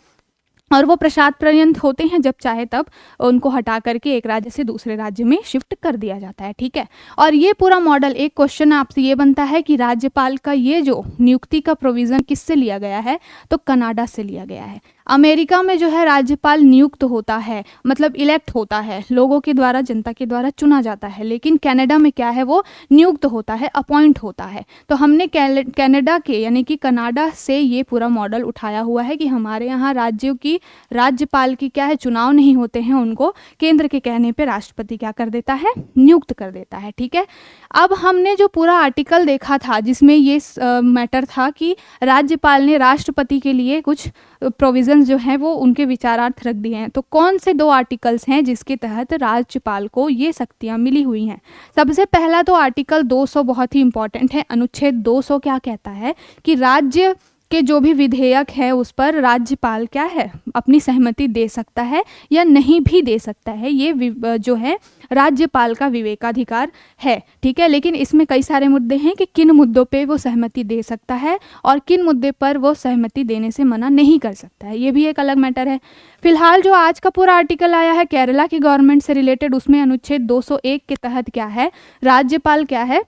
और वो प्रसाद पर्यंत होते हैं, जब चाहे तब उनको हटा करके एक राज्य से दूसरे राज्य में शिफ्ट कर दिया जाता है। ठीक है। और ये पूरा मॉडल, एक क्वेश्चन आपसे ये बनता है कि राज्यपाल का ये जो नियुक्ति का प्रोविज़न किससे लिया गया है, तो कनाडा से लिया गया है। अमेरिका में जो है राज्यपाल नियुक्त होता है, मतलब इलेक्ट होता है, लोगों के द्वारा, जनता के द्वारा चुना जाता है। लेकिन कनाडा में क्या है, वो नियुक्त होता है, अपॉइंट होता है। तो हमने कनाडा के यानी कि कनाडा से ये पूरा मॉडल उठाया हुआ है कि हमारे यहाँ राज्यों की राज्यपाल की क्या है, चुनाव नहीं होते हैं, उनको केंद्र के कहने पे राष्ट्रपति क्या कर देता है, नियुक्त कर देता है। ठीक है। अब हमने जो पूरा आर्टिकल देखा था जिसमें ये मैटर था कि राज्यपाल ने राष्ट्रपति के लिए कुछ प्रोविजन जो हैं वो उनके विचारार्थ रख दिए हैं। तो कौन से 2 आर्टिकल्स हैं जिसके तहत राज्यपाल को ये शक्तियां मिली हुई हैं। सबसे पहला तो आर्टिकल 200 बहुत ही इंपॉर्टेंट है। अनुच्छेद 200 क्या कहता है कि राज्य के जो भी विधेयक है उस पर राज्यपाल क्या है, अपनी सहमति दे सकता है या नहीं भी दे सकता है। ये जो है राज्यपाल का विवेकाधिकार है। ठीक है। लेकिन इसमें कई सारे मुद्दे हैं कि किन मुद्दों पे वो सहमति दे सकता है और किन मुद्दे पर वो सहमति देने से मना नहीं कर सकता है, ये भी एक अलग मैटर है। फिलहाल जो आज का पूरा आर्टिकल आया है केरला की गवर्नमेंट से रिलेटेड, उसमें अनुच्छेद 201 के तहत क्या है, राज्यपाल क्या है,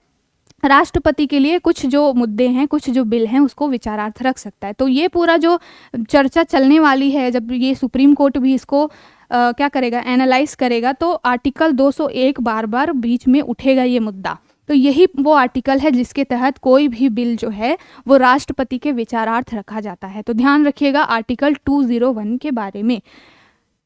राष्ट्रपति के लिए कुछ जो मुद्दे हैं, कुछ जो बिल हैं उसको विचारार्थ रख सकता है। तो ये पूरा जो चर्चा चलने वाली है, जब ये सुप्रीम कोर्ट भी इसको क्या करेगा, एनालाइज करेगा, तो आर्टिकल 201 बार बार बीच में उठेगा ये मुद्दा। तो यही वो आर्टिकल है जिसके तहत कोई भी बिल जो है वो राष्ट्रपति के विचारार्थ रखा जाता है। तो ध्यान रखिएगा आर्टिकल 201 के बारे में।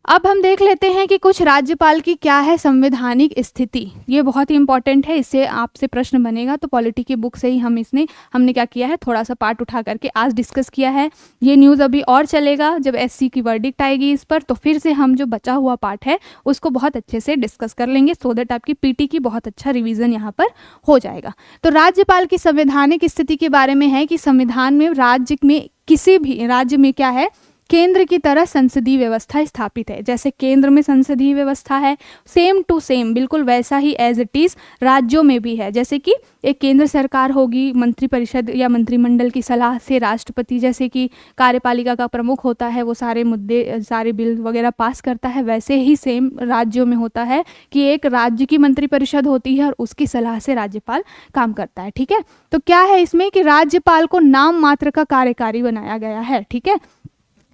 अब हम देख लेते हैं कि कुछ राज्यपाल की क्या है संवैधानिक स्थिति। ये बहुत ही इंपॉर्टेंट है, इससे आपसे प्रश्न बनेगा। तो पॉलिटी की बुक से ही हमने क्या किया है, थोड़ा सा पार्ट उठा करके आज डिस्कस किया है। ये न्यूज़ अभी और चलेगा, जब एससी की वर्डिक्ट आएगी इस पर तो फिर से हम जो बचा हुआ पार्ट है उसको बहुत अच्छे से डिस्कस कर लेंगे, सो दैट आपकी पीटी की बहुत अच्छा रिविजन यहाँ पर हो जाएगा। तो राज्यपाल की संवैधानिक स्थिति के बारे में है कि संविधान में राज्य में, किसी भी राज्य में क्या है, केंद्र की तरह संसदीय व्यवस्था स्थापित है। जैसे केंद्र में संसदीय व्यवस्था है, सेम टू सेम बिल्कुल वैसा ही एज इट इज़ राज्यों में भी है। जैसे कि एक केंद्र सरकार होगी, मंत्रिपरिषद या मंत्रिमंडल की सलाह से राष्ट्रपति जैसे कि कार्यपालिका का प्रमुख होता है, वो सारे मुद्दे, सारे बिल वगैरह पास करता है। वैसे ही सेम राज्यों में होता है कि एक राज्य की मंत्रिपरिषद होती है और उसकी सलाह से राज्यपाल काम करता है। ठीक है। तो क्या है इसमें कि राज्यपाल को नाम मात्र का कार्यकारी बनाया गया है। ठीक है।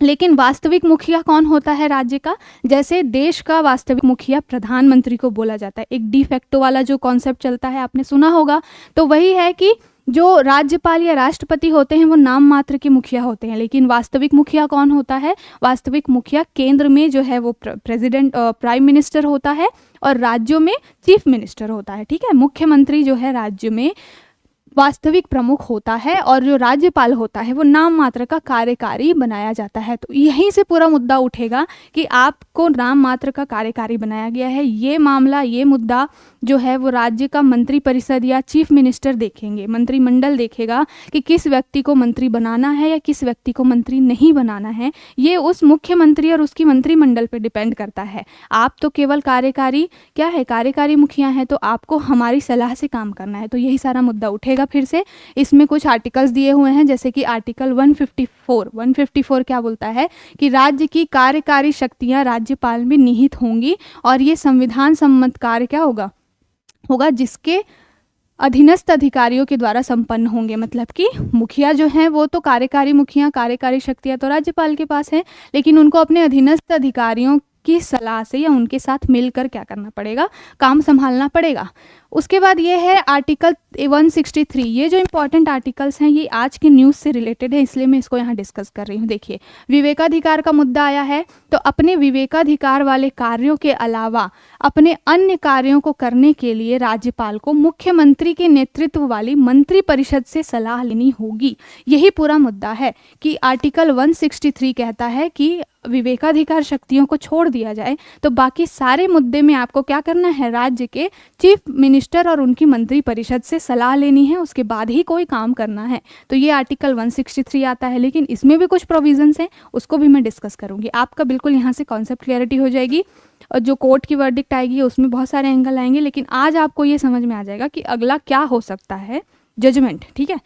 लेकिन वास्तविक मुखिया कौन होता है राज्य का, जैसे देश का वास्तविक मुखिया प्रधानमंत्री को बोला जाता है। एक डी फैक्टो वाला जो कॉन्सेप्ट चलता है आपने सुना होगा, तो वही है कि जो राज्यपाल या राष्ट्रपति होते हैं वो नाम मात्र के मुखिया होते हैं। लेकिन वास्तविक मुखिया कौन होता है, वास्तविक मुखिया केंद्र में जो है वो प्रेसिडेंट, प्राइम मिनिस्टर होता है और राज्यों में चीफ मिनिस्टर होता है। ठीक है। मुख्यमंत्री जो है राज्य में वास्तविक प्रमुख होता है और जो राज्यपाल होता है वो नाम मात्र का कार्यकारी बनाया जाता है। तो यहीं से पूरा मुद्दा उठेगा कि आपको नाम मात्र का कार्यकारी बनाया गया है। ये मामला, ये मुद्दा जो है वो राज्य का मंत्री परिषद या चीफ मिनिस्टर देखेंगे, मंत्रिमंडल देखेगा कि किस व्यक्ति को मंत्री बनाना है या किस व्यक्ति को मंत्री नहीं बनाना है। ये उस मुख्यमंत्री और उसकी मंत्रिमंडल पर डिपेंड करता है। आप तो केवल कार्यकारी क्या है, कार्यकारी मुखिया है, तो आपको हमारी सलाह से काम करना है। तो यही सारा मुद्दा उठेगा फिर से। इसमें कुछ आर्टिकल्स दिए हुए हैं, जैसे कि आर्टिकल 154 क्या बोलता है कि राज्य की कार्यकारी शक्तियां राज्यपाल में निहित होंगी और ये संविधान सम्मत कार्य क्या होगा जिसके अधीनस्थ अधिकारियों के द्वारा संपन्न होंगे। मतलब कि मुखिया जो हैं वो तो कार्यकारी मुखिया, कार्यकारी शक्तियां तो राज्यपाल के पास है, लेकिन उनको अपने अधीनस्थ अधिकारियों की सलाह से या उनके साथ मिलकर क्या करना पड़ेगा, काम संभालना पड़ेगा। उसके बाद ये है आर्टिकल 163। ये जो इंपॉर्टेंट आर्टिकल्स हैं ये आज की न्यूज़ से रिलेटेड है, इसलिए मैं इसको यहाँ डिस्कस कर रही हूँ। देखिए, विवेकाधिकार का मुद्दा आया है, तो अपने विवेकाधिकार वाले कार्यों के अलावा अपने अन्य कार्यों को करने के लिए राज्यपाल को मुख्यमंत्री के नेतृत्व वाली मंत्रिपरिषद से सलाह लेनी होगी। यही पूरा मुद्दा है कि आर्टिकल 163 कहता है कि विवेकाधिकार शक्तियों को छोड़ दिया जाए, तो बाकी सारे मुद्दे में आपको क्या करना है, राज्य के चीफ मिनिस्टर और उनकी मंत्रिपरिषद से सलाह लेनी है, उसके बाद ही कोई काम करना है। तो ये आर्टिकल 163 आता है, लेकिन इसमें भी कुछ प्रोविजंस हैं, उसको भी मैं डिस्कस करूंगी। आपका बिल्कुल यहाँ से कॉन्सेप्ट क्लियरिटी हो जाएगी। और जो कोर्ट की वर्डिक्ट आएगी उसमें बहुत सारे एंगल आएंगे, लेकिन आज आपको ये समझ में आ जाएगा कि अगला क्या हो सकता है, जजमेंट। ठीक है,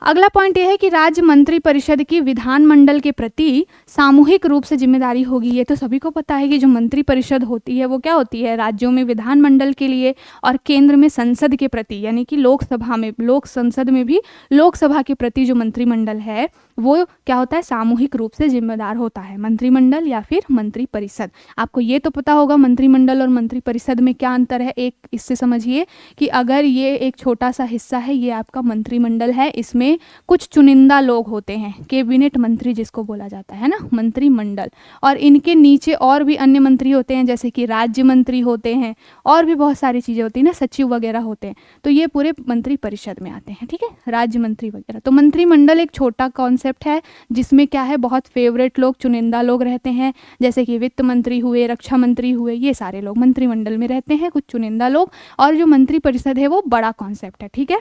अगला पॉइंट यह है कि राज्य मंत्री परिषद की विधानमंडल के प्रति सामूहिक रूप से जिम्मेदारी होगी। ये तो सभी को पता है कि जो मंत्री परिषद होती है वो क्या होती है, राज्यों में विधानमंडल के लिए और केंद्र में संसद के प्रति, यानी कि लोकसभा में, लोक संसद में भी लोकसभा के प्रति जो मंत्रिमंडल है वो क्या होता है, सामूहिक रूप से जिम्मेदार होता है, मंत्रिमंडल या फिर मंत्री परिषद। आपको ये तो पता होगा मंत्रिमंडल और मंत्री परिषद में क्या अंतर है। एक इससे समझिए कि अगर ये एक छोटा सा हिस्सा है, ये आपका मंत्रिमंडल है, इसमें कुछ चुनिंदा लोग होते हैं, कैबिनेट मंत्री जिसको बोला जाता है ना, मंत्रिमंडल, और इनके नीचे और भी अन्य मंत्री होते हैं, जैसे कि राज्य मंत्री होते हैं और भी बहुत सारी चीज़ें होती हैं ना, सचिव वगैरह होते हैं, तो ये पूरे मंत्री परिषद में आते हैं। ठीक है, राज्य मंत्री वगैरह। तो मंत्रिमंडल एक छोटा कॉन्सेप्ट है जिसमें क्या है, बहुत फेवरेट लोग, चुनिंदा लोग रहते हैं, जैसे कि वित्त मंत्री हुए, रक्षा मंत्री हुए, ये सारे लोग मंत्रिमंडल में रहते हैं, कुछ चुनिंदा लोग। और जो मंत्री परिषद है वो बड़ा कॉन्सेप्ट है। ठीक है,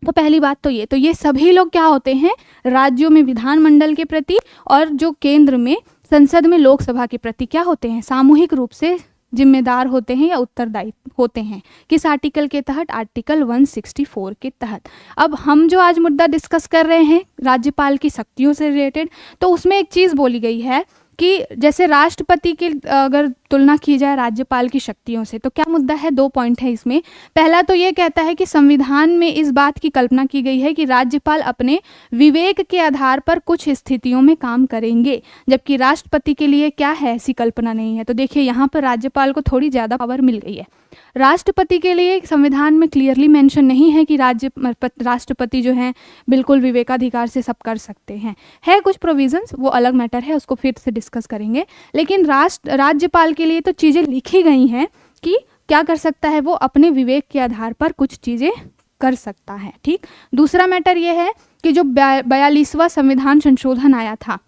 तो पहली बात तो ये सभी लोग क्या होते हैं, राज्यों में विधानमंडल के प्रति और जो केंद्र में संसद में लोकसभा के प्रति क्या होते हैं, सामूहिक रूप से जिम्मेदार होते हैं या उत्तरदायी होते हैं। किस आर्टिकल के तहत, आर्टिकल 164 के तहत। अब हम जो आज मुद्दा डिस्कस कर रहे हैं राज्यपाल की शक्तियों से रिलेटेड, तो उसमें एक चीज़ बोली गई है कि जैसे राष्ट्रपति की अगर तुलना की जाए राज्यपाल की शक्तियों से, तो क्या मुद्दा है, 2 पॉइंट है इसमें। पहला तो ये कहता है कि संविधान में इस बात की कल्पना की गई है कि राज्यपाल अपने विवेक के आधार पर कुछ स्थितियों में काम करेंगे, जबकि राष्ट्रपति के लिए क्या है, ऐसी कल्पना नहीं है। तो देखिए यहाँ पर राज्यपाल को थोड़ी ज़्यादा पावर मिल गई है। राष्ट्रपति के लिए संविधान में क्लियरली मेंशन नहीं है कि राष्ट्रपति जो हैं बिल्कुल विवेकाधिकार से सब कर सकते हैं। है कुछ प्रोविजंस, वो अलग मैटर है, उसको फिर से डिस्कस करेंगे। लेकिन राज्यपाल के लिए तो चीज़ें लिखी गई हैं कि क्या कर सकता है, वो अपने विवेक के आधार पर कुछ चीज़ें कर सकता है। ठीक, दूसरा मैटर ये है कि जो 42वां संविधान संशोधन आया था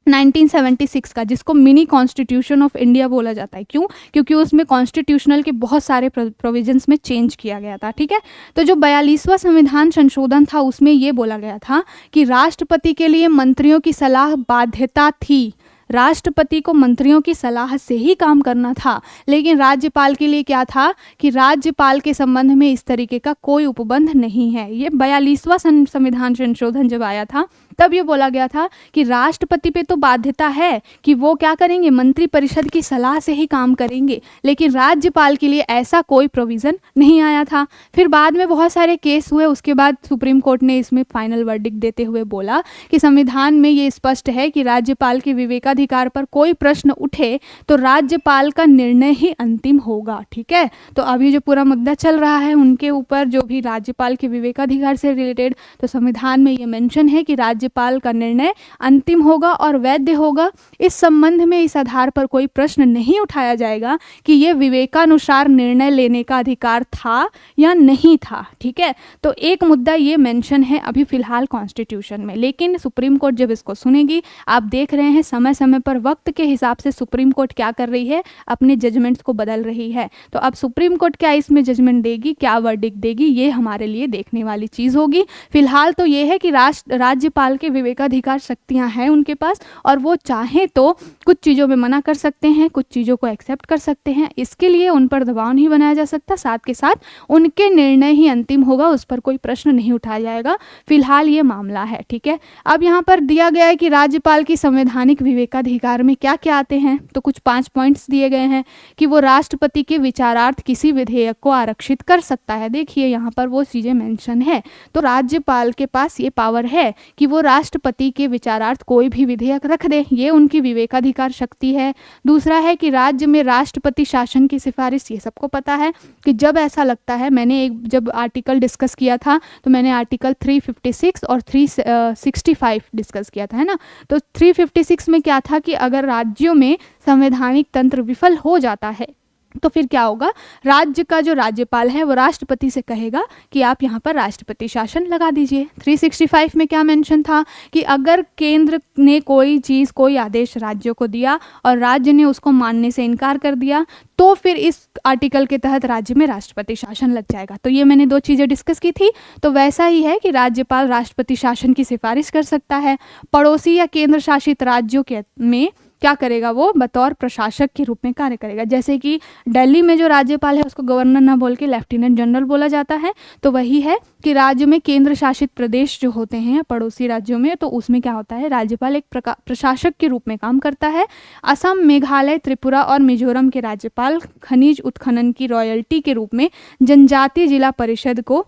1976 का, जिसको मिनी कॉन्स्टिट्यूशन ऑफ इंडिया बोला जाता है। क्यों? क्योंकि उसमें कॉन्स्टिट्यूशनल के बहुत सारे प्रोविजंस में चेंज किया गया था। ठीक है, तो जो 42वां संविधान संशोधन था उसमें ये बोला गया था कि राष्ट्रपति के लिए मंत्रियों की सलाह बाध्यता थी, राष्ट्रपति को मंत्रियों की सलाह से ही काम करना था। लेकिन राज्यपाल के लिए क्या था कि राज्यपाल के संबंध में इस तरीके का कोई उपबंध नहीं है। ये 42वां संविधान संशोधन जब आया था तब ये बोला गया था कि राष्ट्रपति पे तो बाध्यता है कि वो क्या करेंगे, मंत्री परिषद की सलाह से ही काम करेंगे, लेकिन राज्यपाल के लिए ऐसा कोई प्रोविज़न नहीं आया था। फिर बाद में बहुत सारे केस हुए, उसके बाद सुप्रीम कोर्ट ने इसमें फाइनल वर्डिक्ट देते हुए बोला कि संविधान में ये स्पष्ट है कि राज्यपाल के विवेकाधिकार पर कोई प्रश्न उठे तो राज्यपाल का निर्णय ही अंतिम होगा। ठीक है, तो अभी जो पूरा मुद्दा चल रहा है उनके ऊपर, जो भी राज्यपाल के विवेकाधिकार से रिलेटेड, तो संविधान में ये मेंशन है कि राज्यपाल राज्यपाल का निर्णय अंतिम होगा और वैध होगा। इस संबंध में इस आधार पर कोई प्रश्न नहीं उठाया जाएगा कि ये विवेकानुसार निर्णय लेने का अधिकार था या नहीं था। ठीक है, तो एक मुद्दा ये मेंशन है अभी फिलहाल कॉन्स्टिट्यूशन में, लेकिन सुप्रीम कोर्ट जब इसको सुनेगी, आप देख रहे हैं समय समय पर वक्त के हिसाब से सुप्रीम कोर्ट क्या कर रही है, अपने जजमेंट्स को बदल रही है। तो अब सुप्रीम कोर्ट क्या इसमें जजमेंट देगी, क्या वर्डिक्ट देगी, ये हमारे लिए देखने वाली चीज़ होगी। फिलहाल तो ये है कि राज्यपाल के विवेकाधिकार शक्तियाँ हैं उनके पास, और वो चाहे तो कुछ चीज़ों में मना कर सकते हैं, कुछ चीज़ों को एक्सेप्ट कर सकते हैं। इसके लिए उन पर दबाव नहीं बनाया जा सकता, साथ के साथ उनके निर्णय ही अंतिम होगा, उस पर कोई प्रश्न नहीं उठाया जाएगा। फिलहाल ये मामला है। ठीक है, अब यहाँ पर दिया गया है कि राज्यपाल की संवैधानिक विवेकाधिकार में क्या क्या आते हैं, तो कुछ 5 पॉइंट्स दिए गए हैं कि वो राष्ट्रपति के विचारार्थ किसी विधेयक को आरक्षित कर सकता है। देखिए यहाँ पर वो चीज़ें मेंशन है, तो राज्यपाल के पास ये पावर है कि वो राष्ट्रपति के विचारार्थ कोई भी विधेयक रख दे, ये उनकी विवेकाधिकार शक्ति है। दूसरा है कि राज्य में राष्ट्रपति शासन की सिफारिश, ये सबको पता है कि जब ऐसा लगता है, मैंने एक जब आर्टिकल डिस्कस किया था तो मैंने आर्टिकल 356 और 365 डिस्कस किया था, है ना। तो 356 में क्या था कि अगर राज्यों में संवैधानिक तंत्र विफल हो जाता है तो फिर क्या होगा, राज्य का जो राज्यपाल है वो राष्ट्रपति से कहेगा कि आप यहाँ पर राष्ट्रपति शासन लगा दीजिए। 365 में क्या मेंशन था कि अगर केंद्र ने कोई चीज़, कोई आदेश राज्यों को दिया और राज्य ने उसको मानने से इनकार कर दिया, तो फिर इस आर्टिकल के तहत राज्य में राष्ट्रपति शासन लग जाएगा। तो ये मैंने 2 चीज़ें डिस्कस की थी। तो वैसा ही है कि राज्यपाल राष्ट्रपति शासन की सिफारिश कर सकता है। पड़ोसी या केंद्र शासित राज्यों के में क्या करेगा, वो बतौर प्रशासक के रूप में कार्य करेगा। जैसे कि दिल्ली में जो राज्यपाल है उसको गवर्नर ना बोल के लेफ्टिनेंट जनरल बोला जाता है, तो वही है कि राज्य में केंद्र शासित प्रदेश जो होते हैं पड़ोसी राज्यों में, तो उसमें क्या होता है, राज्यपाल एक प्रशासक के रूप में काम करता है। असम, मेघालय, त्रिपुरा और मिजोरम के राज्यपाल खनिज उत्खनन की रॉयल्टी के रूप में जनजातीय जिला परिषद को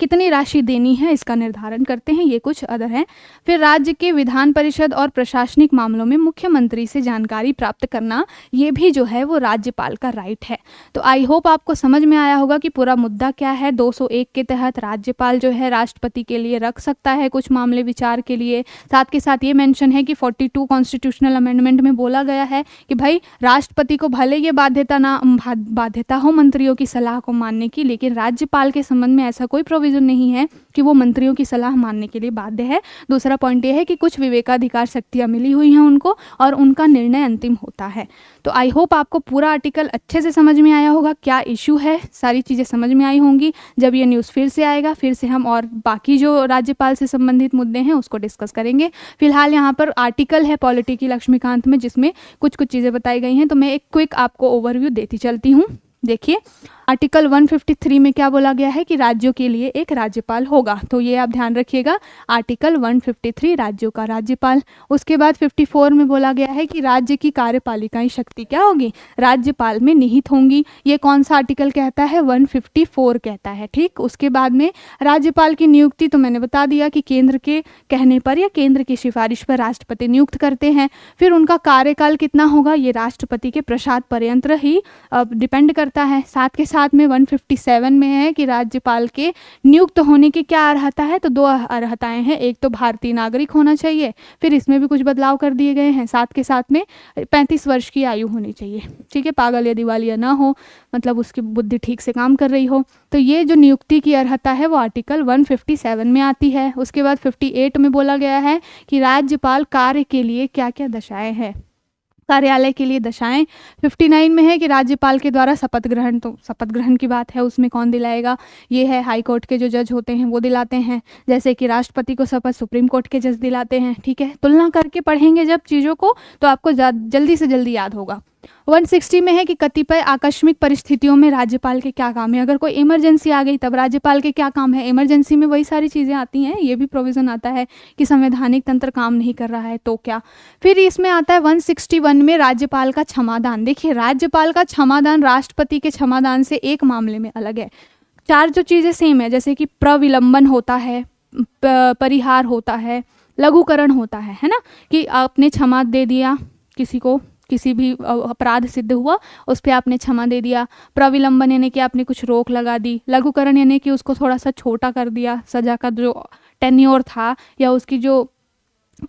कितनी राशि देनी है इसका निर्धारण करते हैं। ये कुछ अदर हैं। फिर राज्य के विधान परिषद और प्रशासनिक मामलों में मुख्यमंत्री से जानकारी प्राप्त करना, ये भी जो है वो राज्यपाल का राइट है। तो आई होप आपको समझ में आया होगा कि पूरा मुद्दा क्या है। 201 के तहत राज्यपाल जो है राष्ट्रपति के लिए रख सकता है कुछ मामले विचार के लिए। साथ के साथ ये मेंशन है कि 42 कॉन्स्टिट्यूशनल अमेंडमेंट में बोला गया है कि भाई राष्ट्रपति को भले ये बाध्यता हो मंत्रियों की सलाह को मानने की, लेकिन राज्यपाल के संबंध में ऐसा कोई प्रोविजन नहीं है कि वो मंत्रियों की सलाह मानने के लिए बाध्य है। दूसरा पॉइंट ये है कि कुछ विवेकाधिकार शक्तियां मिली हुई हैं उनको और उनका निर्णय अंतिम होता है। तो आई होप आपको पूरा आर्टिकल अच्छे से समझ में आया होगा, क्या इशू है, सारी चीज़ें समझ में आई होंगी। जब ये न्यूज़ फिर से आएगा, फिर से हम और बाकी जो राज्यपाल से संबंधित मुद्दे हैं उसको डिस्कस करेंगे। फिलहाल यहाँ पर आर्टिकल है पॉलिटी की लक्ष्मीकांत में, जिसमें कुछ कुछ चीज़ें बताई गई हैं। तो मैं एक क्विक आपको ओवरव्यू देती चलती हूँ। देखिए आर्टिकल 153 में क्या बोला गया है कि राज्यों के लिए एक राज्यपाल होगा, तो ये आप ध्यान रखिएगा, आर्टिकल 153 राज्यों का राज्यपाल। उसके बाद 54 में बोला गया है कि राज्य की कार्यपालिकाई शक्ति क्या होगी, राज्यपाल में निहित होंगी। ये कौन सा आर्टिकल कहता है, 154 कहता है। ठीक, उसके बाद में राज्यपाल की नियुक्ति तो मैंने बता दिया कि केंद्र के कहने पर या केंद्र की सिफारिश पर राष्ट्रपति नियुक्त करते हैं। फिर उनका कार्यकाल कितना होगा, ये राष्ट्रपति के प्रसाद पर्यंत ही डिपेंड करता है। साथ के साथ में 157 में है कि राज्यपाल के नियुक्त होने की क्या अर्हता है, तो 2 अर्हताएं हैं। एक तो भारतीय नागरिक होना चाहिए, फिर इसमें भी कुछ बदलाव कर दिए गए हैं। साथ के साथ में 35 वर्ष की आयु होनी चाहिए। ठीक है, पागल या दिवालिया ना हो, मतलब उसकी बुद्धि ठीक से काम कर रही हो। तो ये जो नियुक्ति की अर्हता है वो आर्टिकल 157 में आती है। उसके बाद 58 में बोला गया है कि राज्यपाल कार्य के लिए क्या क्या दशाएं हैं, कार्यालय के लिए दशाएं। 59 में है कि राज्यपाल के द्वारा शपथ ग्रहण, तो शपथ ग्रहण की बात है, उसमें कौन दिलाएगा, ये है हाई कोर्ट के जो जज होते हैं वो दिलाते हैं, जैसे कि राष्ट्रपति को शपथ सुप्रीम कोर्ट के जज दिलाते हैं। ठीक है, तुलना करके पढ़ेंगे जब चीज़ों को तो आपको जल्दी से जल्दी याद होगा। 160 में है कि कतिपय आकस्मिक परिस्थितियों में राज्यपाल के क्या काम है, अगर कोई इमरजेंसी आ गई तब राज्यपाल के क्या काम है। इमरजेंसी में वही सारी चीज़ें आती हैं, ये भी प्रोविज़न आता है कि संवैधानिक तंत्र काम नहीं कर रहा है तो क्या। फिर इसमें आता है 161 में राज्यपाल का क्षमादान। देखिए राज्यपाल का क्षमादान राष्ट्रपति के क्षमादान से एक मामले में अलग है। 4 जो चीज़ें सेम है, जैसे कि प्रविलंबन होता है, परिहार होता है, लघुकरण होता है ना, कि आपने क्षमा दे दिया किसी को, किसी भी अपराध सिद्ध हुआ उस पर आपने क्षमा दे दिया। प्रविलंबन यानी कि आपने कुछ रोक लगा दी। लघुकरण यानी कि उसको थोड़ा सा छोटा कर दिया, सजा का जो टेन्योर था या उसकी जो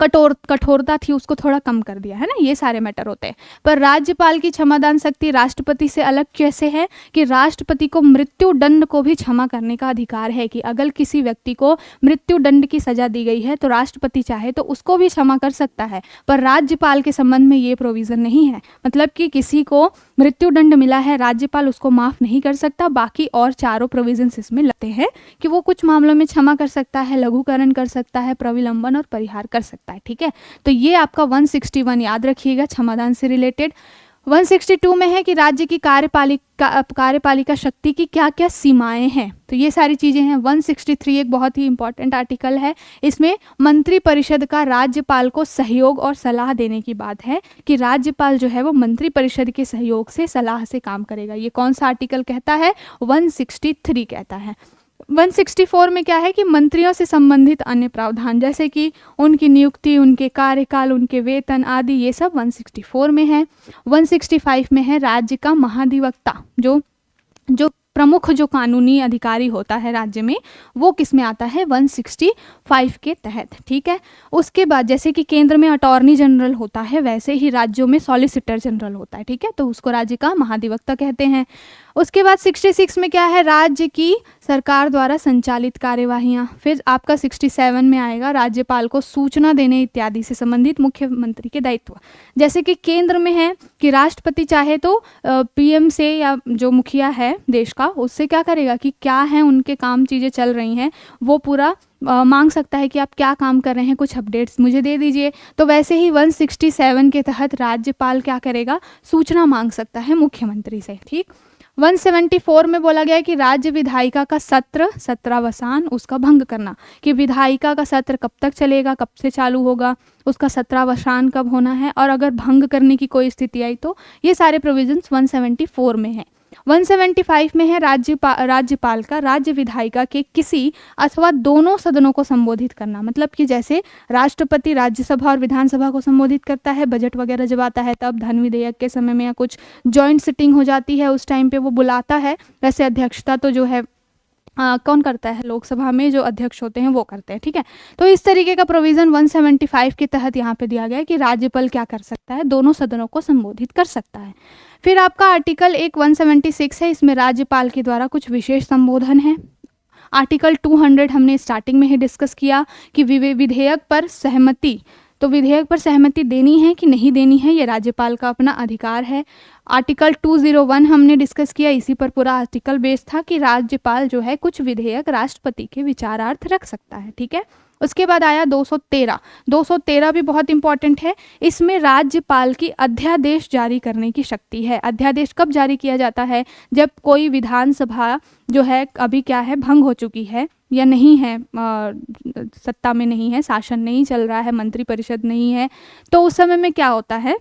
कठोरता थी उसको थोड़ा कम कर दिया है ना, ये सारे मैटर होते हैं। पर राज्यपाल की क्षमादान शक्ति राष्ट्रपति से अलग कैसे है कि राष्ट्रपति को मृत्यु दंड को भी क्षमा करने का अधिकार है, कि अगर किसी व्यक्ति को मृत्यु दंड की सजा दी गई है तो राष्ट्रपति चाहे तो उसको भी क्षमा कर सकता है, पर राज्यपाल के संबंध में ये प्रोविजन नहीं है। मतलब कि किसी को मृत्यु दंड मिला है, राज्यपाल उसको माफ नहीं कर सकता। बाकी और चारों प्रोविजन इसमें लगते हैं कि वो कुछ मामलों में क्षमा कर सकता है, लघुकरण कर सकता है, प्रविलंबन और परिहार कर सकता है। ठीक है, तो ये आपका 161 याद रखिएगा क्षमादान से रिलेटेड। 162 में है कि राज्य की कार्यपालिका शक्ति की क्या क्या सीमाएं हैं, तो ये सारी चीजें हैं। 163 एक बहुत ही इंपॉर्टेंट आर्टिकल है, इसमें मंत्री परिषद का राज्यपाल को सहयोग और सलाह देने की बात है कि राज्यपाल जो है वो मंत्री परिषद के सहयोग से सलाह से काम करेगा। ये कौन सा आर्टिकल कहता है? 163 कहता है। 164 में क्या है कि मंत्रियों से संबंधित अन्य प्रावधान जैसे कि उनकी नियुक्ति, उनके कार्यकाल, उनके वेतन आदि, ये सब 164 में है। 165 में है राज्य का महाधिवक्ता, जो प्रमुख जो कानूनी अधिकारी होता है राज्य में, वो किस में आता है? 165 के तहत। ठीक है, उसके बाद जैसे कि केंद्र में अटॉर्नी जनरल होता है वैसे ही राज्यों में सॉलिसिटर जनरल होता है। ठीक है, तो उसको राज्य का महाधिवक्ता कहते हैं। उसके बाद 66 में क्या है? राज्य की सरकार द्वारा संचालित कार्यवाहियां। फिर आपका 67 में आएगा राज्यपाल को सूचना देने इत्यादि से संबंधित मुख्यमंत्री के दायित्व। जैसे कि केंद्र में है कि राष्ट्रपति चाहे तो पीएम से या जो मुखिया है देश का उससे क्या करेगा कि क्या है उनके काम, चीज़ें चल रही हैं, वो पूरा मांग सकता है कि आप क्या काम कर रहे हैं, कुछ अपडेट्स मुझे दे दीजिए। तो वैसे ही 167 के तहत राज्यपाल क्या करेगा? सूचना मांग सकता है मुख्यमंत्री से। ठीक, 174 में बोला गया है कि राज्य विधायिका का सत्र, सत्रावसान, उसका भंग करना, कि विधायिका का सत्र कब तक चलेगा, कब से चालू होगा, उसका सत्रावसान कब होना है, और अगर भंग करने की कोई स्थिति आई तो ये सारे प्रोविजंस 174 में है। 175 में है राज्यपाल का राज्य विधायिका के किसी अथवा दोनों सदनों को संबोधित करना। मतलब कि जैसे राष्ट्रपति राज्यसभा और विधानसभा को संबोधित करता है, बजट वगैरह जब आता है तब, धन विधेयक के समय में या कुछ जॉइंट सिटिंग हो जाती है उस टाइम पे वो बुलाता है। वैसे अध्यक्षता तो जो है कौन करता है? लोकसभा में जो अध्यक्ष होते हैं वो करते हैं। ठीक है, तो इस तरीके का प्रोविजन 175 के तहत यहाँ पे दिया गया है कि राज्यपाल क्या कर सकता है? दोनों सदनों को संबोधित कर सकता है। फिर आपका आर्टिकल 176 है, इसमें राज्यपाल के द्वारा कुछ विशेष संबोधन है। आर्टिकल 200 हमने स्टार्टिंग में ही डिस्कस किया कि विधेयक पर सहमति, तो विधेयक पर सहमति देनी है कि नहीं देनी है, ये राज्यपाल का अपना अधिकार है। आर्टिकल 201 हमने डिस्कस किया, इसी पर पूरा आर्टिकल बेस था कि राज्यपाल जो है कुछ विधेयक राष्ट्रपति के विचारार्थ रख सकता है। ठीक है, उसके बाद आया 213। 213 भी बहुत इंपॉर्टेंट है, इसमें राज्यपाल की अध्यादेश जारी करने की शक्ति है। अध्यादेश कब जारी किया जाता है? जब कोई विधानसभा जो है अभी क्या है, भंग हो चुकी है या नहीं है, सत्ता में नहीं है, शासन नहीं चल रहा है, मंत्री परिषद नहीं है, तो उस समय में क्या होता है,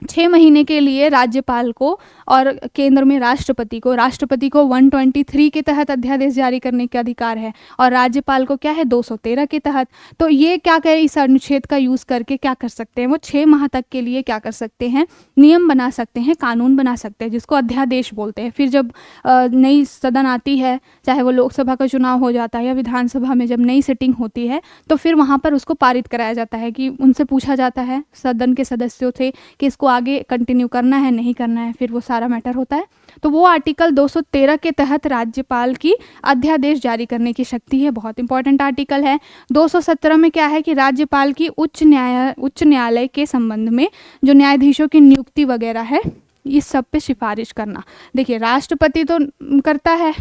6 महीने के लिए राज्यपाल को और केंद्र में राष्ट्रपति को 123 के तहत अध्यादेश जारी करने के अधिकार है, और राज्यपाल को क्या है 213 के तहत। तो ये क्या कहे, इस अनुच्छेद का यूज़ करके क्या कर सकते हैं, वो 6 माह तक के लिए क्या कर सकते हैं, नियम बना सकते हैं, कानून बना सकते हैं, जिसको अध्यादेश बोलते हैं। फिर जब नई सदन आती है, चाहे वो लोकसभा का चुनाव हो जाता है या विधानसभा में जब नई सिटिंग होती है, तो फिर वहाँ पर उसको पारित कराया जाता है कि उनसे पूछा जाता है सदन के सदस्यों से कि इसको आगे कंटिन्यू करना है नहीं करना है, फिर वो सारा मैटर होता है। तो वो आर्टिकल 213 के तहत राज्यपाल की अध्यादेश जारी करने की शक्ति है, बहुत इंपॉर्टेंट आर्टिकल है। 217 में क्या है कि राज्यपाल की उच्च न्यायालय के संबंध में जो न्यायाधीशों की नियुक्ति वगैरह है, इस सब पे सिफारिश करना। देखिए राष्ट्रपति तो करता है,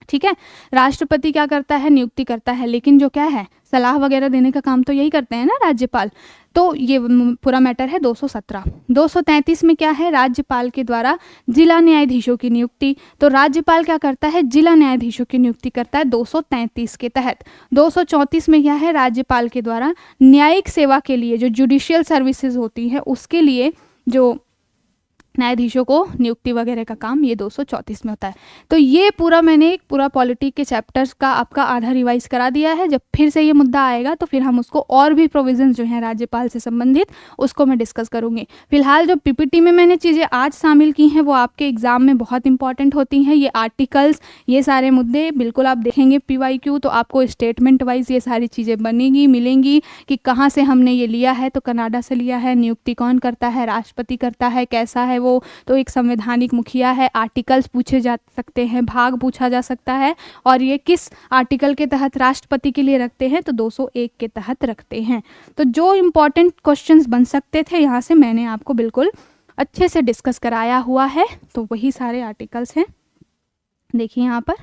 ठीक है, राष्ट्रपति क्या करता है, नियुक्ति करता है, लेकिन जो क्या है सलाह वगैरह देने का काम तो यही करते हैं ना राज्यपाल। तो ये पूरा मैटर है 217। 233 में क्या है, राज्यपाल के द्वारा जिला न्यायाधीशों की नियुक्ति। तो राज्यपाल क्या करता है, जिला न्यायाधीशों की नियुक्ति करता है 233 के तहत। 234 में क्या है, राज्यपाल के द्वारा न्यायिक सेवा के लिए जो जुडिशियल सर्विसेज होती है उसके लिए जो न्यायाधीशों को नियुक्ति वगैरह का काम ये 234 में होता है। तो ये पूरा मैंने एक पूरा पॉलिटी के चैप्टर्स का आपका आधा रिवाइज करा दिया है। जब फिर से ये मुद्दा आएगा तो फिर हम उसको और भी प्रोविजंस जो हैं राज्यपाल से संबंधित उसको मैं डिस्कस करूँगी। फिलहाल जो पीपीटी में मैंने चीज़ें आज शामिल की हैं वो आपके एग्जाम में बहुत इंपॉर्टेंट होती हैं। ये आर्टिकल्स, ये सारे मुद्दे बिल्कुल आप देखेंगे PYQ तो आपको स्टेटमेंट वाइज ये सारी चीज़ें बनेगी, मिलेंगी कि कहाँ से हमने ये लिया है। तो कनाडा से लिया है, नियुक्ति कौन करता है, राष्ट्रपति करता है, कैसा है वो, तो एक संवैधानिक मुखिया है, आर्टिकल्स पूछे जा सकते हैं, भाग पूछा जा सकता है, और ये किस आर्टिकल के तहत राष्ट्रपति के लिए रखते हैं, तो 201 के तहत रखते हैं। तो जो इम्पोर्टेंट क्वेश्चंस बन सकते थे यहाँ से मैंने आपको बिल्कुल अच्छे से डिस्कस कराया हुआ है। तो वही सारे आर्टिकल्स हैं, देखिए यहाँ पर।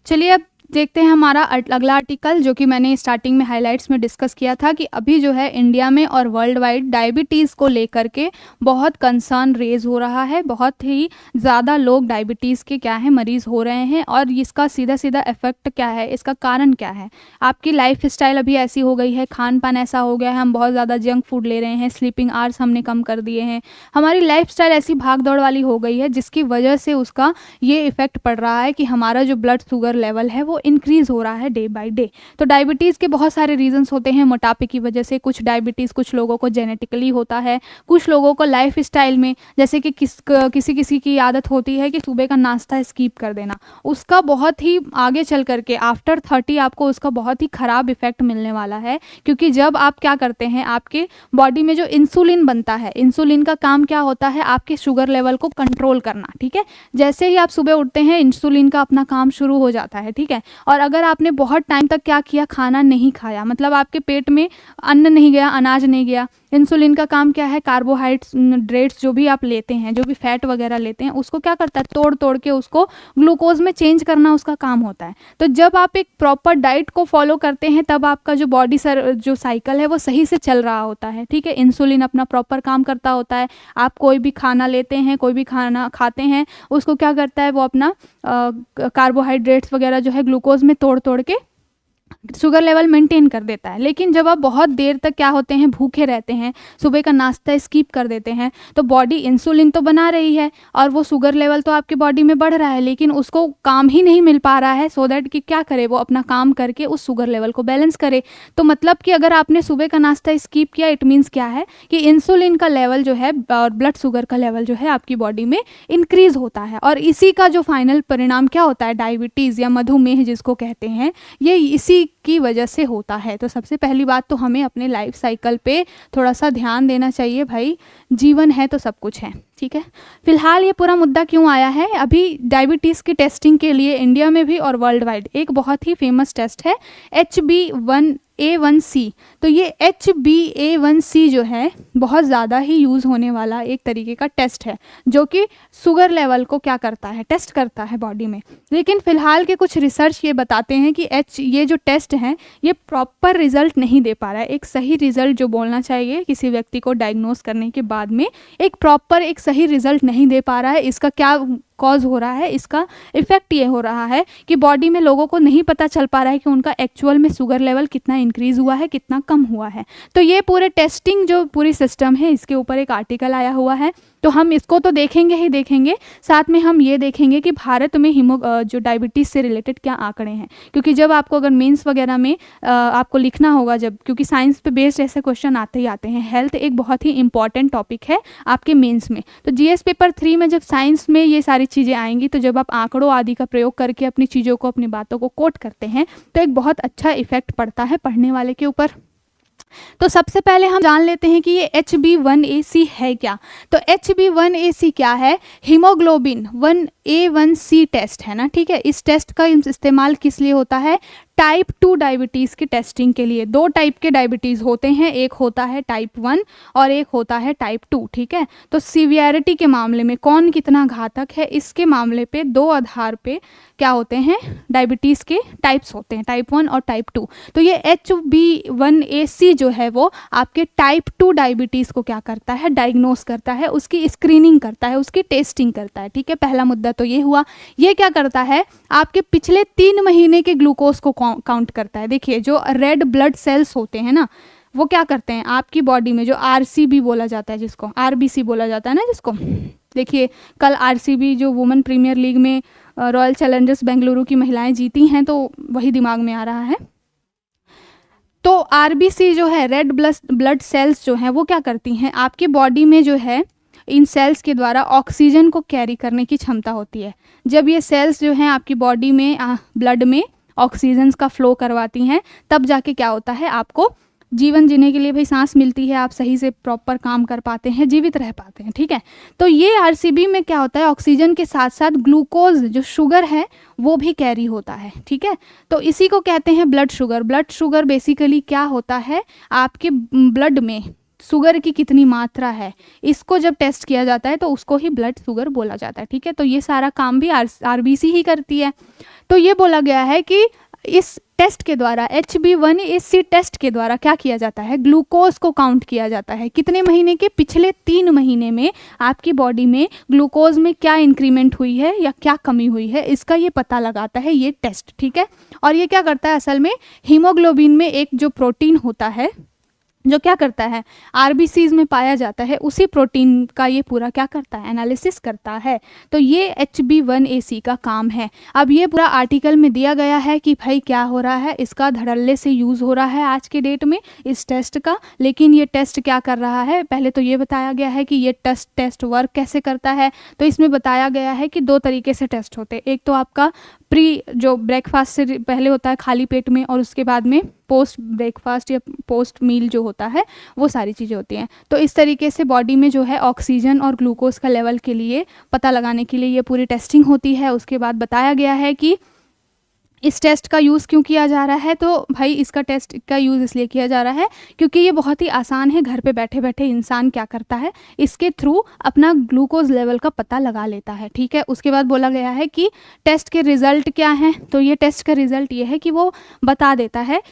चलिए अब देखते हैं हमारा अगला आर्टिकल, जो कि मैंने स्टार्टिंग में हाइलाइट्स में डिस्कस किया था कि अभी जो है इंडिया में और वर्ल्ड वाइड डायबिटीज़ को लेकर के बहुत कंसर्न रेज हो रहा है। बहुत ही ज़्यादा लोग डायबिटीज़ के क्या है मरीज़ हो रहे हैं, और इसका सीधा सीधा इफेक्ट क्या है, इसका कारण क्या है। आपकी लाइफ स्टाइल अभी ऐसी हो गई है, खान पान ऐसा हो गया है, हम बहुत ज़्यादा जंक फूड ले रहे हैं, स्लीपिंग आवर्स हमने कम कर दिए हैं, हमारी लाइफ स्टाइल ऐसी भाग दौड़ वाली हो गई है जिसकी वजह से उसका ये इफेक्ट पड़ रहा है कि हमारा जो ब्लड शुगर लेवल है वो इंक्रीज हो रहा है डे बाय डे। तो डायबिटीज़ के बहुत सारे रीजंस होते हैं। मोटापे की वजह से कुछ डायबिटीज़ कुछ लोगों को जेनेटिकली होता है, कुछ लोगों को लाइफ स्टाइल में, जैसे कि किसी किसी की आदत होती है कि सुबह का नाश्ता स्किप कर देना, उसका बहुत ही आगे चल करके आफ्टर 30 आपको उसका बहुत ही ख़राब इफेक्ट मिलने वाला है। क्योंकि जब आप क्या करते हैं, आपके बॉडी में जो इंसुलिन बनता है, इंसुलिन का काम क्या होता है, आपके शुगर लेवल को कंट्रोल करना। ठीक है, जैसे ही आप सुबह उठते हैं इंसुलिन का अपना काम शुरू हो जाता है। ठीक है, और अगर आपने बहुत टाइम तक क्या किया, खाना नहीं खाया, मतलब आपके पेट में अन्न नहीं गया, अनाज नहीं गया, इंसुलिन का काम क्या है, कार्बोहाइड्रेट्स जो भी आप लेते हैं, जो भी फैट वगैरह लेते हैं, उसको क्या करता है, तोड़ तोड़ के उसको ग्लूकोज में चेंज करना उसका काम होता है। तो जब आप एक प्रॉपर डाइट को फॉलो करते हैं तब आपका जो बॉडी जो साइकिल है वो सही से चल रहा होता है। ठीक है, इंसुलिन अपना प्रॉपर काम करता होता है। आप कोई भी खाना लेते हैं, कोई भी खाना खाते हैं, उसको क्या करता है, वो अपना कार्बोहाइड्रेट्स वगैरह जो है ग्लूकोज में तोड़ तोड़ के शुगर लेवल मेंटेन कर देता है। लेकिन जब आप बहुत देर तक क्या होते हैं, भूखे रहते हैं, सुबह का नाश्ता स्किप कर देते हैं, तो बॉडी इंसुलिन तो बना रही है और वो शुगर लेवल तो आपकी बॉडी में बढ़ रहा है, लेकिन उसको काम ही नहीं मिल पा रहा है सो दैट कि क्या करे, वो अपना काम करके उस शुगर लेवल को बैलेंस करे। तो मतलब कि अगर आपने सुबह का नाश्ता स्किप किया, इट मीन्स क्या है कि इंसुलिन का लेवल जो है और ब्लड शुगर का लेवल जो है आपकी बॉडी में इंक्रीज होता है, और इसी का जो फाइनल परिणाम क्या होता है, डायबिटीज़ या मधुमेह जिसको कहते हैं, ये इसी की वजह से होता है। तो सबसे पहली बात तो हमें अपने लाइफ साइकिल पे थोड़ा सा ध्यान देना चाहिए भाई, जीवन है तो सब कुछ है। ठीक है, फिलहाल ये पूरा मुद्दा क्यों आया है, अभी डायबिटीज़ की टेस्टिंग के लिए इंडिया में भी और वर्ल्ड वाइड एक बहुत ही फेमस टेस्ट है HbA1c। तो ये HbA1c जो है बहुत ज़्यादा ही यूज़ होने वाला एक तरीके का टेस्ट है, जो कि शुगर लेवल को क्या करता है, टेस्ट करता है बॉडी में। लेकिन फ़िलहाल के कुछ रिसर्च ये बताते हैं कि ये जो टेस्ट है ये प्रॉपर रिजल्ट नहीं दे पा रहा है। एक सही रिजल्ट जो बोलना चाहिए किसी व्यक्ति को डायग्नोस करने के बाद में, एक प्रॉपर एक सही रिजल्ट नहीं दे पा रहा है। इसका क्या कॉज हो रहा है, इसका इफेक्ट ये हो रहा है कि बॉडी में लोगों को नहीं पता चल पा रहा है कि उनका एक्चुअल में शुगर लेवल कितना इंक्रीज हुआ है, कितना कम हुआ है। तो ये पूरे टेस्टिंग जो पूरी सिस्टम है, इसके ऊपर एक आर्टिकल आया हुआ है, तो हम इसको तो देखेंगे ही देखेंगे, साथ में हम ये देखेंगे कि भारत में जो डायबिटीज़ से रिलेटेड क्या आंकड़े हैं। क्योंकि जब आपको अगर मेंस वगैरह में आपको लिखना होगा, जब क्योंकि साइंस पे बेस्ड ऐसे क्वेश्चन आते ही आते हैं, हेल्थ एक बहुत ही इंपॉर्टेंट टॉपिक है आपके मेंस में। तो जीएस पेपर 3 में जब साइंस में ये सारी चीज़ें आएंगी, तो जब आप आंकड़ों आदि का प्रयोग करके अपनी चीज़ों को, अपनी बातों को कोट करते हैं, तो एक बहुत अच्छा इफेक्ट पड़ता है पढ़ने वाले के ऊपर। तो सबसे पहले हम जान लेते हैं कि ये HbA1c है क्या। तो HbA1c क्या है, हीमोग्लोबिन 1A1c टेस्ट है ना। ठीक है, इस टेस्ट का इस्तेमाल किस लिए होता है, टाइप 2 डायबिटीज़ की टेस्टिंग के लिए। 2 टाइप के डायबिटीज़ होते हैं, एक होता है टाइप 1 और एक होता है टाइप 2। ठीक है, तो सीवियरिटी के मामले में कौन कितना घातक है, इसके मामले पे 2 आधार पे क्या होते हैं, डायबिटीज़ के टाइप्स होते हैं, टाइप 1 और टाइप 2। तो ये HbA1c जो है वो आपके टाइप 2 डायबिटीज़ को क्या करता है, डायग्नोस करता है, उसकी स्क्रीनिंग करता है, उसकी टेस्टिंग करता है। ठीक है, पहला मुद्दा तो ये हुआ। ये क्या करता है, आपके पिछले 3 महीने के ग्लूकोज को काउंट करता है। देखिए, जो रेड ब्लड सेल्स होते हैं ना, वो क्या करते हैं आपकी बॉडी में, जो आरसीबी बोला जाता है, जिसको आरबीसी बोला जाता है ना, जिसको देखिए कल आरसीबी जो वुमेन प्रीमियर लीग में रॉयल चैलेंजर्स बेंगलुरु की महिलाएं जीती हैं, तो वही दिमाग में आ रहा है। तो आरबीसी जो है, रेड ब्लड सेल्स जो हैं, वो क्या करती हैं आपकी बॉडी में जो है, इन सेल्स के द्वारा ऑक्सीजन को कैरी करने की क्षमता होती है। जब ये सेल्स जो हैं आपकी बॉडी में ब्लड में ऑक्सीजन का फ्लो करवाती हैं, तब जाके क्या होता है, आपको जीवन जीने के लिए भाई सांस मिलती है, आप सही से प्रॉपर काम कर पाते हैं, जीवित रह पाते हैं, ठीक है। तो ये आरसीबी में क्या होता है, ऑक्सीजन के साथ साथ ग्लूकोज जो शुगर है वो भी कैरी होता है, ठीक है। तो इसी को कहते हैं blood sugar. Blood sugar basically क्या होता है, आपके ब्लड में शुगर की कितनी मात्रा है, इसको जब टेस्ट किया जाता है तो उसको ही ब्लड शुगर बोला जाता है, ठीक है। तो ये सारा काम भी आरबीसी ही करती है। तो ये बोला गया है कि इस टेस्ट के द्वारा, HbA1c टेस्ट के द्वारा क्या किया जाता है, ग्लूकोज को काउंट किया जाता है। कितने महीने के, पिछले 3 महीने में आपकी बॉडी में ग्लूकोज में क्या इंक्रीमेंट हुई है या क्या कमी हुई है, इसका ये पता लगाता है ये टेस्ट, ठीक है। और ये क्या करता है, असल में हीमोग्लोबिन में एक जो प्रोटीन होता है, जो क्या करता है, आरबीसीज में पाया जाता है, उसी प्रोटीन का ये पूरा क्या करता है, एनालिसिस करता है। तो ये HbA1c का काम है। अब ये पूरा आर्टिकल में दिया गया है कि भाई क्या हो रहा है, इसका धड़ल्ले से यूज़ हो रहा है आज के डेट में इस टेस्ट का। लेकिन ये टेस्ट क्या कर रहा है, पहले तो ये बताया गया है कि ये टेस्ट वर्क कैसे करता है। तो इसमें बताया गया है कि 2 तरीके से टेस्ट होते हैं। एक तो आपका प्री, जो ब्रेकफास्ट से पहले होता है खाली पेट में, और उसके बाद में पोस्ट ब्रेकफास्ट या पोस्ट मील जो होता है, वो सारी चीज़ें होती हैं। तो इस तरीके से बॉडी में जो है ऑक्सीजन और ग्लूकोज का लेवल के लिए पता लगाने के लिए ये पूरी टेस्टिंग होती है। उसके बाद बताया गया है कि इस टेस्ट का यूज़ क्यों किया जा रहा है। तो भाई इसका टेस्ट का यूज़ इसलिए किया जा रहा है क्योंकि ये बहुत ही आसान है, घर पे बैठे बैठे इंसान क्या करता है, इसके थ्रू अपना ग्लूकोज लेवल का पता लगा लेता है, ठीक है। उसके बाद बोला गया है कि टेस्ट के रिज़ल्ट क्या हैं। तो ये टेस्ट का रिज़ल्ट ये है कि वो बता देता है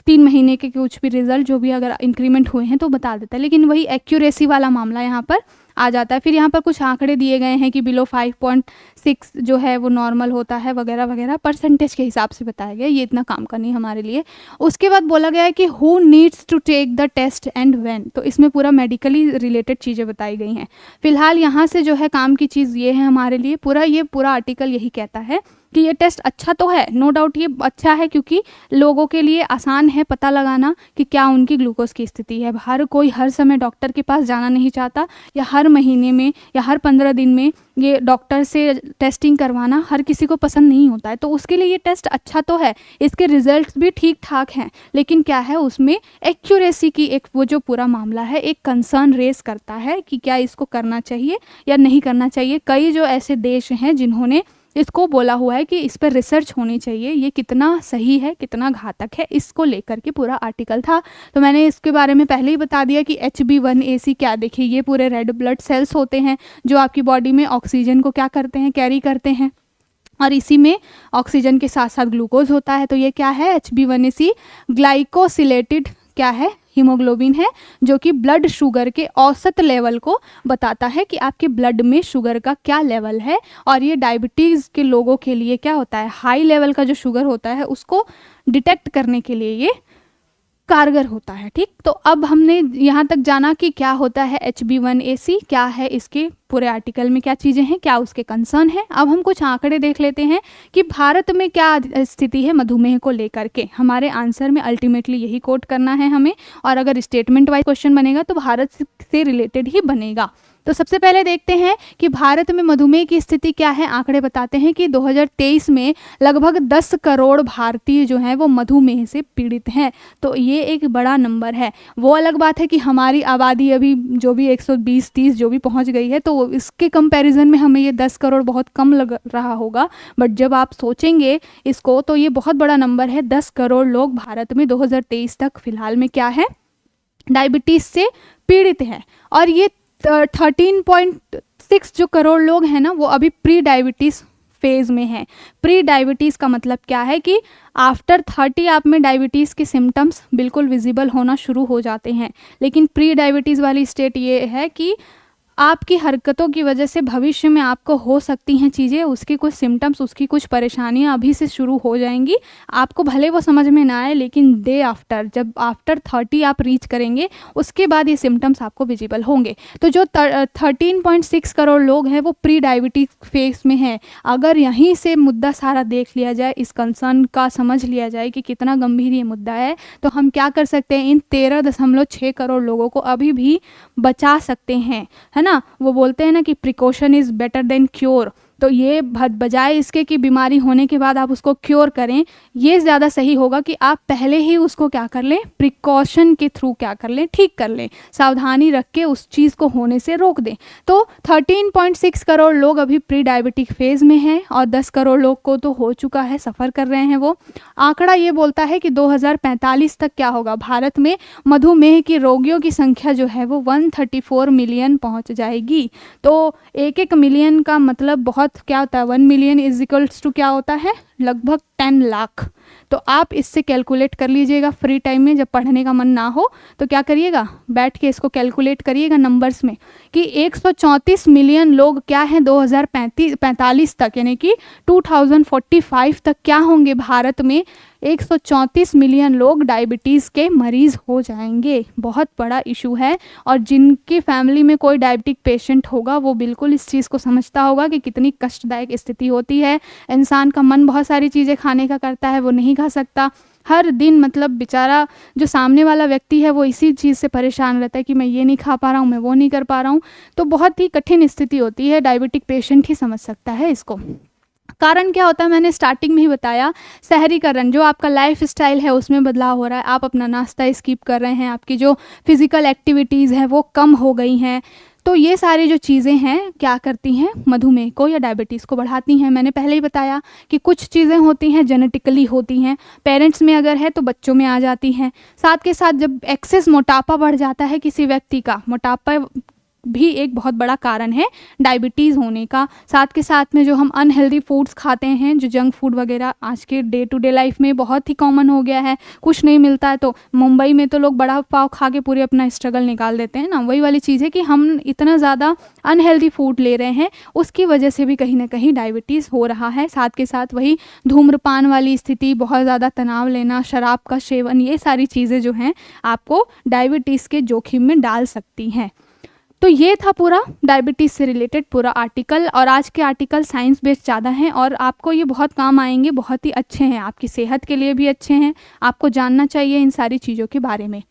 3 महीने के कुछ भी रिजल्ट, जो भी अगर इंक्रीमेंट हुए हैं तो बता देता है। लेकिन वही एक्यूरेसी वाला मामला यहाँ पर आ जाता है। फिर यहाँ पर कुछ आंकड़े दिए गए हैं कि बिलो 5.6 जो है वो नॉर्मल होता है, वगैरह वगैरह, परसेंटेज के हिसाब से बताया गया। ये इतना काम का नहीं हमारे लिए। उसके बाद बोला गया है कि who needs to take the test and when. तो इसमें पूरा मेडिकली रिलेटेड चीज़ें बताई गई हैं। फिलहाल यहाँ से जो है काम की चीज़ ये है हमारे लिए, ये पूरा आर्टिकल यही कहता है कि ये टेस्ट अच्छा तो है, नो डाउट ये अच्छा है, क्योंकि लोगों के लिए आसान है पता लगाना कि क्या उनकी ग्लूकोज की स्थिति है। हर कोई हर समय डॉक्टर के पास जाना नहीं चाहता, या हर महीने में या हर 15 दिन में ये डॉक्टर से टेस्टिंग करवाना हर किसी को पसंद नहीं होता है। तो उसके लिए ये टेस्ट अच्छा तो है, इसके रिजल्ट्स भी ठीक ठाक हैं, लेकिन क्या है उसमें एक्यूरेसी की एक वो जो पूरा मामला है, एक कंसर्न रेस करता है कि क्या इसको करना चाहिए या नहीं करना चाहिए। कई जो ऐसे देश हैं जिन्होंने इसको बोला हुआ है कि इस पर रिसर्च होनी चाहिए, ये कितना सही है कितना घातक है, इसको लेकर के पूरा आर्टिकल था। तो मैंने इसके बारे में पहले ही बता दिया कि HbA1c क्या, देखिए ये पूरे रेड ब्लड सेल्स होते हैं जो आपकी बॉडी में ऑक्सीजन को क्या करते हैं, कैरी करते हैं, और इसी में ऑक्सीजन के साथ साथ ग्लूकोज होता है। तो ये क्या है, HbA1c ग्लाइकोसिलेटेड क्या है, हीमोग्लोबिन है, जो कि ब्लड शुगर के औसत लेवल को बताता है कि आपके ब्लड में शुगर का क्या लेवल है। और ये डायबिटीज़ के लोगों के लिए क्या होता है, हाई लेवल का जो शुगर होता है उसको डिटेक्ट करने के लिए ये कारगर होता है, ठीक। तो अब हमने यहाँ तक जाना कि क्या होता है HbA1c, क्या है इसके पूरे आर्टिकल में क्या चीज़ें हैं, क्या उसके कंसर्न है। अब हम कुछ आंकड़े देख लेते हैं कि भारत में क्या स्थिति है मधुमेह को लेकर के। हमारे आंसर में अल्टीमेटली यही कोट करना है हमें, और अगर स्टेटमेंट वाइज क्वेश्चन बनेगा तो भारत से रिलेटेड ही बनेगा। तो सबसे पहले देखते हैं कि भारत में मधुमेह की स्थिति क्या है। आंकड़े बताते हैं कि 2023 में लगभग 10 करोड़ भारतीय जो हैं वो मधुमेह से पीड़ित हैं। तो ये एक बड़ा नंबर है। वो अलग बात है कि हमारी आबादी अभी जो भी 120-30 जो भी पहुंच गई है, तो इसके कंपैरिजन में हमें ये 10 करोड़ बहुत कम लग रहा होगा, बट जब आप सोचेंगे इसको तो ये बहुत बड़ा नंबर है। 10 करोड़ लोग भारत में 2023 तक फिलहाल में क्या है, डायबिटीज़ से पीड़ित हैं। और ये 13.6 जो करोड़ लोग हैं ना, वो अभी प्री डायबिटीज़ फेज़ में हैं। प्री डायबिटीज़ का मतलब क्या है कि आफ्टर 30 आप में डायबिटीज़ के सिम्टम्स बिल्कुल विजिबल होना शुरू हो जाते हैं। लेकिन प्री डायबिटीज़ वाली स्टेट ये है कि आपकी हरकतों की वजह से भविष्य में आपको हो सकती हैं चीज़ें, उसकी कुछ सिम्टम्स, उसकी कुछ परेशानियां अभी से शुरू हो जाएंगी। आपको भले वो समझ में ना आए, लेकिन डे आफ्टर, जब आफ्टर 30 आप रीच करेंगे, उसके बाद ये सिम्टम्स आपको विजिबल होंगे। तो जो 13.6 करोड़ लोग हैं वो प्री डायबिटीज फेज में हैं। अगर यहीं से मुद्दा सारा देख लिया जाए, इस कंसर्न का समझ लिया जाए कि कितना गंभीर ये मुद्दा है, तो हम क्या कर सकते हैं, इन 13.6 करोड़ लोगों को अभी भी बचा सकते हैं, है ना। वो बोलते हैं ना कि precaution is better than cure. तो ये बजाय इसके कि बीमारी होने के बाद आप उसको क्योर करें, ये ज़्यादा सही होगा कि आप पहले ही उसको क्या कर लें, प्रिकॉशन के थ्रू क्या कर लें, ठीक कर लें, सावधानी रख के उस चीज़ को होने से रोक दें। तो 13.6 करोड़ लोग अभी प्री डायबिटिक फेज़ में हैं और 10 करोड़ लोग को तो हो चुका है, सफ़र कर रहे हैं वो। आंकड़ा ये बोलता है कि 2045 तक क्या होगा, भारत में मधुमेह की रोगियों की संख्या जो है वो 134 मिलियन पहुंच जाएगी। तो एक एक मिलियन का मतलब बहुत क्या होता है, 1 मिलियन इज इक्वल्स टू क्या होता है, लगभग 10 लाख। तो आप इससे कैलकुलेट कर लीजिएगा, फ्री टाइम में जब पढ़ने का मन ना हो तो क्या करिएगा, बैठ के इसको कैलकुलेट करिएगा नंबर्स में कि 134 मिलियन लोग क्या हैं 2045 तक, यानी कि 2045 तक क्या होंगे, भारत में 134 मिलियन लोग डायबिटीज़ के मरीज़ हो जाएंगे। बहुत बड़ा इशू है। और जिनकी फैमिली में कोई डायबिटिक पेशेंट होगा वो बिल्कुल इस चीज़ को समझता होगा कि कितनी कष्टदायक स्थिति होती है। इंसान का मन बहुत सारी चीज़ें खाने का करता है, वो नहीं खा सकता। हर दिन मतलब बेचारा जो सामने वाला व्यक्ति है वो इसी चीज़ से परेशान रहता है कि मैं ये नहीं खा पा रहा हूँ, मैं वो नहीं कर पा रहा हूँ। तो बहुत ही कठिन स्थिति होती है, डायबिटिक पेशेंट ही समझ सकता है इसको। कारण क्या होता है, मैंने स्टार्टिंग में ही बताया, शहरीकरण, जो आपका लाइफ स्टाइल है उसमें बदलाव हो रहा है। आप अपना नाश्ता स्किप कर रहे हैं, आपकी जो फिजिकल एक्टिविटीज़ हैं वो कम हो गई हैं। तो ये सारी जो चीज़ें हैं क्या करती हैं, मधुमेह को या डायबिटीज़ को बढ़ाती हैं। मैंने पहले ही बताया कि कुछ चीज़ें होती हैं जेनेटिकली होती हैं, पेरेंट्स में अगर है तो बच्चों में आ जाती हैं। साथ के साथ जब एक्सेस मोटापा बढ़ जाता है किसी व्यक्ति का, मोटापा भी एक बहुत बड़ा कारण है डायबिटीज़ होने का। साथ के साथ में जो हम अनहेल्दी फूड्स खाते हैं, जो जंक फूड वगैरह आज के डे टू डे लाइफ में बहुत ही कॉमन हो गया है। कुछ नहीं मिलता है तो मुंबई में तो लोग बड़ा पाव खा के पूरे अपना स्ट्रगल निकाल देते हैं ना। वही वाली चीज़ है कि हम इतना ज़्यादा अनहेल्दी फूड ले रहे हैं, उसकी वजह से भी कहीं ना कहीं डायबिटीज़ हो रहा है। साथ के साथ वही धूम्रपान वाली स्थिति, बहुत ज़्यादा तनाव लेना, शराब का सेवन, ये सारी चीज़ें जो हैं आपको डायबिटीज़ के जोखिम में डाल सकती हैं। तो ये था पूरा डायबिटीज़ से रिलेटेड पूरा आर्टिकल। और आज के आर्टिकल साइंस बेस्ड ज़्यादा हैं और आपको ये बहुत काम आएंगे, बहुत ही अच्छे हैं, आपकी सेहत के लिए भी अच्छे हैं। आपको जानना चाहिए इन सारी चीज़ों के बारे में।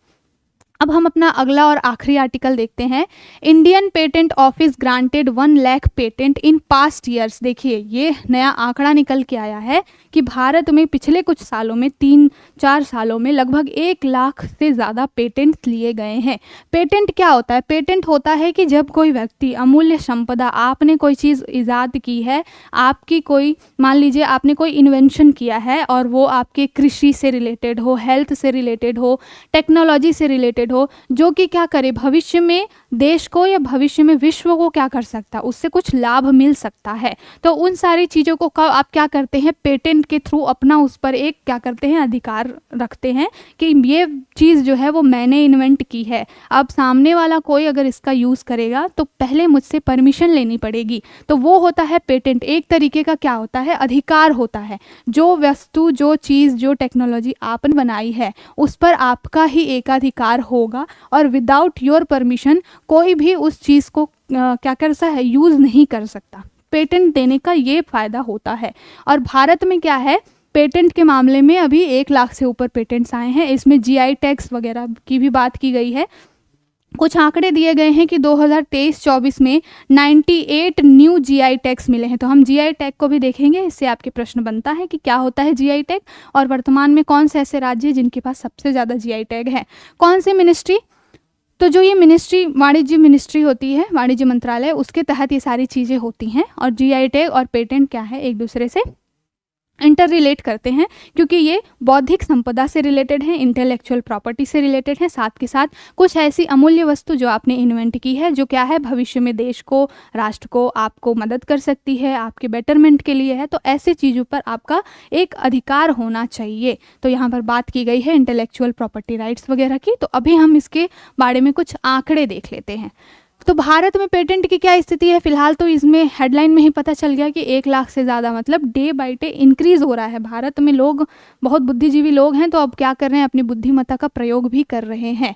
अब हम अपना अगला और आखिरी आर्टिकल देखते हैं। Indian patent office granted 1 lakh patent in past years. देखिए ये नया आंकड़ा निकल के आया है कि भारत में पिछले कुछ सालों में, 3-4 सालों में लगभग 1 लाख से ज़्यादा पेटेंट लिए गए हैं। पेटेंट क्या होता है, पेटेंट होता है कि जब कोई व्यक्ति अमूल्य संपदा, आपने कोई चीज़ ईजाद की है, आपकी कोई, मान लीजिए आपने कोई इन्वेंशन किया है और वो आपके कृषि से रिलेटेड हो, हेल्थ से रिलेटेड हो, टेक्नोलॉजी से रिलेटेड हो, जो कि क्या करे, भविष्य में देश को या भविष्य में विश्व को क्या कर सकता है, उससे कुछ लाभ मिल सकता है। तो उन सारी चीज़ों को आप क्या करते हैं, पेटेंट के थ्रू अपना उस पर एक क्या करते हैं, अधिकार रखते हैं कि ये चीज़ जो है वो मैंने इन्वेंट की है। अब सामने वाला कोई अगर इसका यूज़ करेगा तो पहले मुझसे परमिशन लेनी पड़ेगी। तो वो होता है पेटेंट, एक तरीके का क्या होता है, अधिकार होता है। जो वस्तु, जो चीज़, जो टेक्नोलॉजी आपने बनाई है उस पर आपका ही एकाधिकार होगा और विदाउट योर परमिशन कोई भी उस चीज़ को क्या कर सकता है, यूज़ नहीं कर सकता। पेटेंट देने का ये फ़ायदा होता है। और भारत में क्या है, पेटेंट के मामले में अभी 1 लाख से ऊपर पेटेंट्स आए हैं। इसमें जीआई टैग्स वगैरह की भी बात की गई है। कुछ आंकड़े दिए गए हैं कि 2023-24 में 98 न्यू जीआई टैग्स मिले हैं। तो हम जीआई टैग को भी देखेंगे, इससे आपके प्रश्न बनता है कि क्या होता है जीआई टैग और वर्तमान में कौन से ऐसे राज्य हैं जिनके पास सबसे ज़्यादा जीआई टैग है। कौन सी मिनिस्ट्री, तो जो ये मिनिस्ट्री, वाणिज्य मिनिस्ट्री होती है, वाणिज्य मंत्रालय, उसके तहत ये सारी चीज़ें होती हैं। और जीआई टैग और पेटेंट क्या है, एक दूसरे से इंटर रिलेट करते हैं क्योंकि ये बौद्धिक संपदा से रिलेटेड है, इंटेलेक्चुअल प्रॉपर्टी से रिलेटेड है। साथ के साथ कुछ ऐसी अमूल्य वस्तु जो आपने इन्वेंट की है, जो क्या है, भविष्य में देश को, राष्ट्र को, आपको मदद कर सकती है, आपके बेटरमेंट के लिए है। तो ऐसी चीज़ों पर आपका एक अधिकार होना चाहिए। तो यहाँ पर बात की गई है इंटेलेक्चुअल प्रॉपर्टी राइट्स वगैरह की। तो अभी हम इसके बारे में कुछ आंकड़े देख लेते हैं। तो भारत में पेटेंट की क्या स्थिति है फिलहाल, तो इसमें हेडलाइन में ही पता चल गया कि 1 लाख से ज़्यादा, मतलब डे बाय डे इंक्रीज़ हो रहा है। भारत में लोग बहुत बुद्धिजीवी लोग हैं, तो अब क्या कर रहे हैं, अपनी बुद्धिमत्ता का प्रयोग भी कर रहे हैं।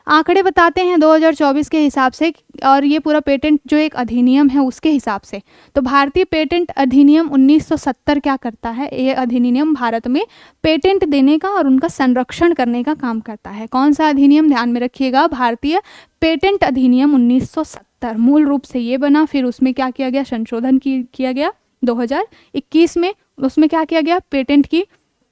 आंकड़े बताते हैं 2024 के हिसाब से, और ये पूरा पेटेंट जो एक अधिनियम है उसके हिसाब से। तो भारतीय पेटेंट अधिनियम 1970 क्या करता है, ये अधिनियम भारत में पेटेंट देने का और उनका संरक्षण करने का काम करता है। कौन सा अधिनियम, ध्यान में रखिएगा, भारतीय पेटेंट अधिनियम 1970 मूल रूप से ये बना। फिर उसमें क्या किया गया, संशोधन किया गया 2021 में। उसमें क्या किया गया, पेटेंट की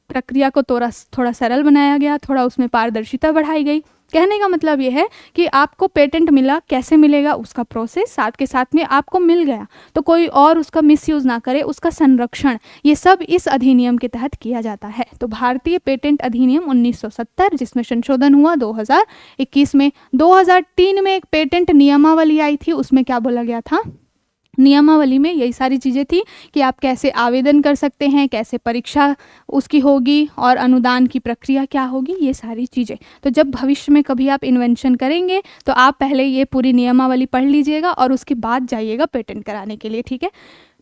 प्रक्रिया को थोड़ा सरल बनाया गया, थोड़ा उसमें पारदर्शिता बढ़ाई गई। कहने का मतलब ये है कि आपको पेटेंट मिला, कैसे मिलेगा उसका प्रोसेस, साथ के साथ में आपको मिल गया तो कोई और उसका मिसयूज़ ना करे, उसका संरक्षण, ये सब इस अधिनियम के तहत किया जाता है। तो भारतीय पेटेंट अधिनियम 1970 जिसमें संशोधन हुआ 2021 में। 2003 में एक पेटेंट नियमावली आई थी, उसमें क्या बोला गया था, नियमावली में यही सारी चीज़ें थी कि आप कैसे आवेदन कर सकते हैं, कैसे परीक्षा उसकी होगी और अनुदान की प्रक्रिया क्या होगी, ये सारी चीज़ें। तो जब भविष्य में कभी आप इन्वेंशन करेंगे तो आप पहले ये पूरी नियमावली पढ़ लीजिएगा और उसके बाद जाइएगा पेटेंट कराने के लिए, ठीक है।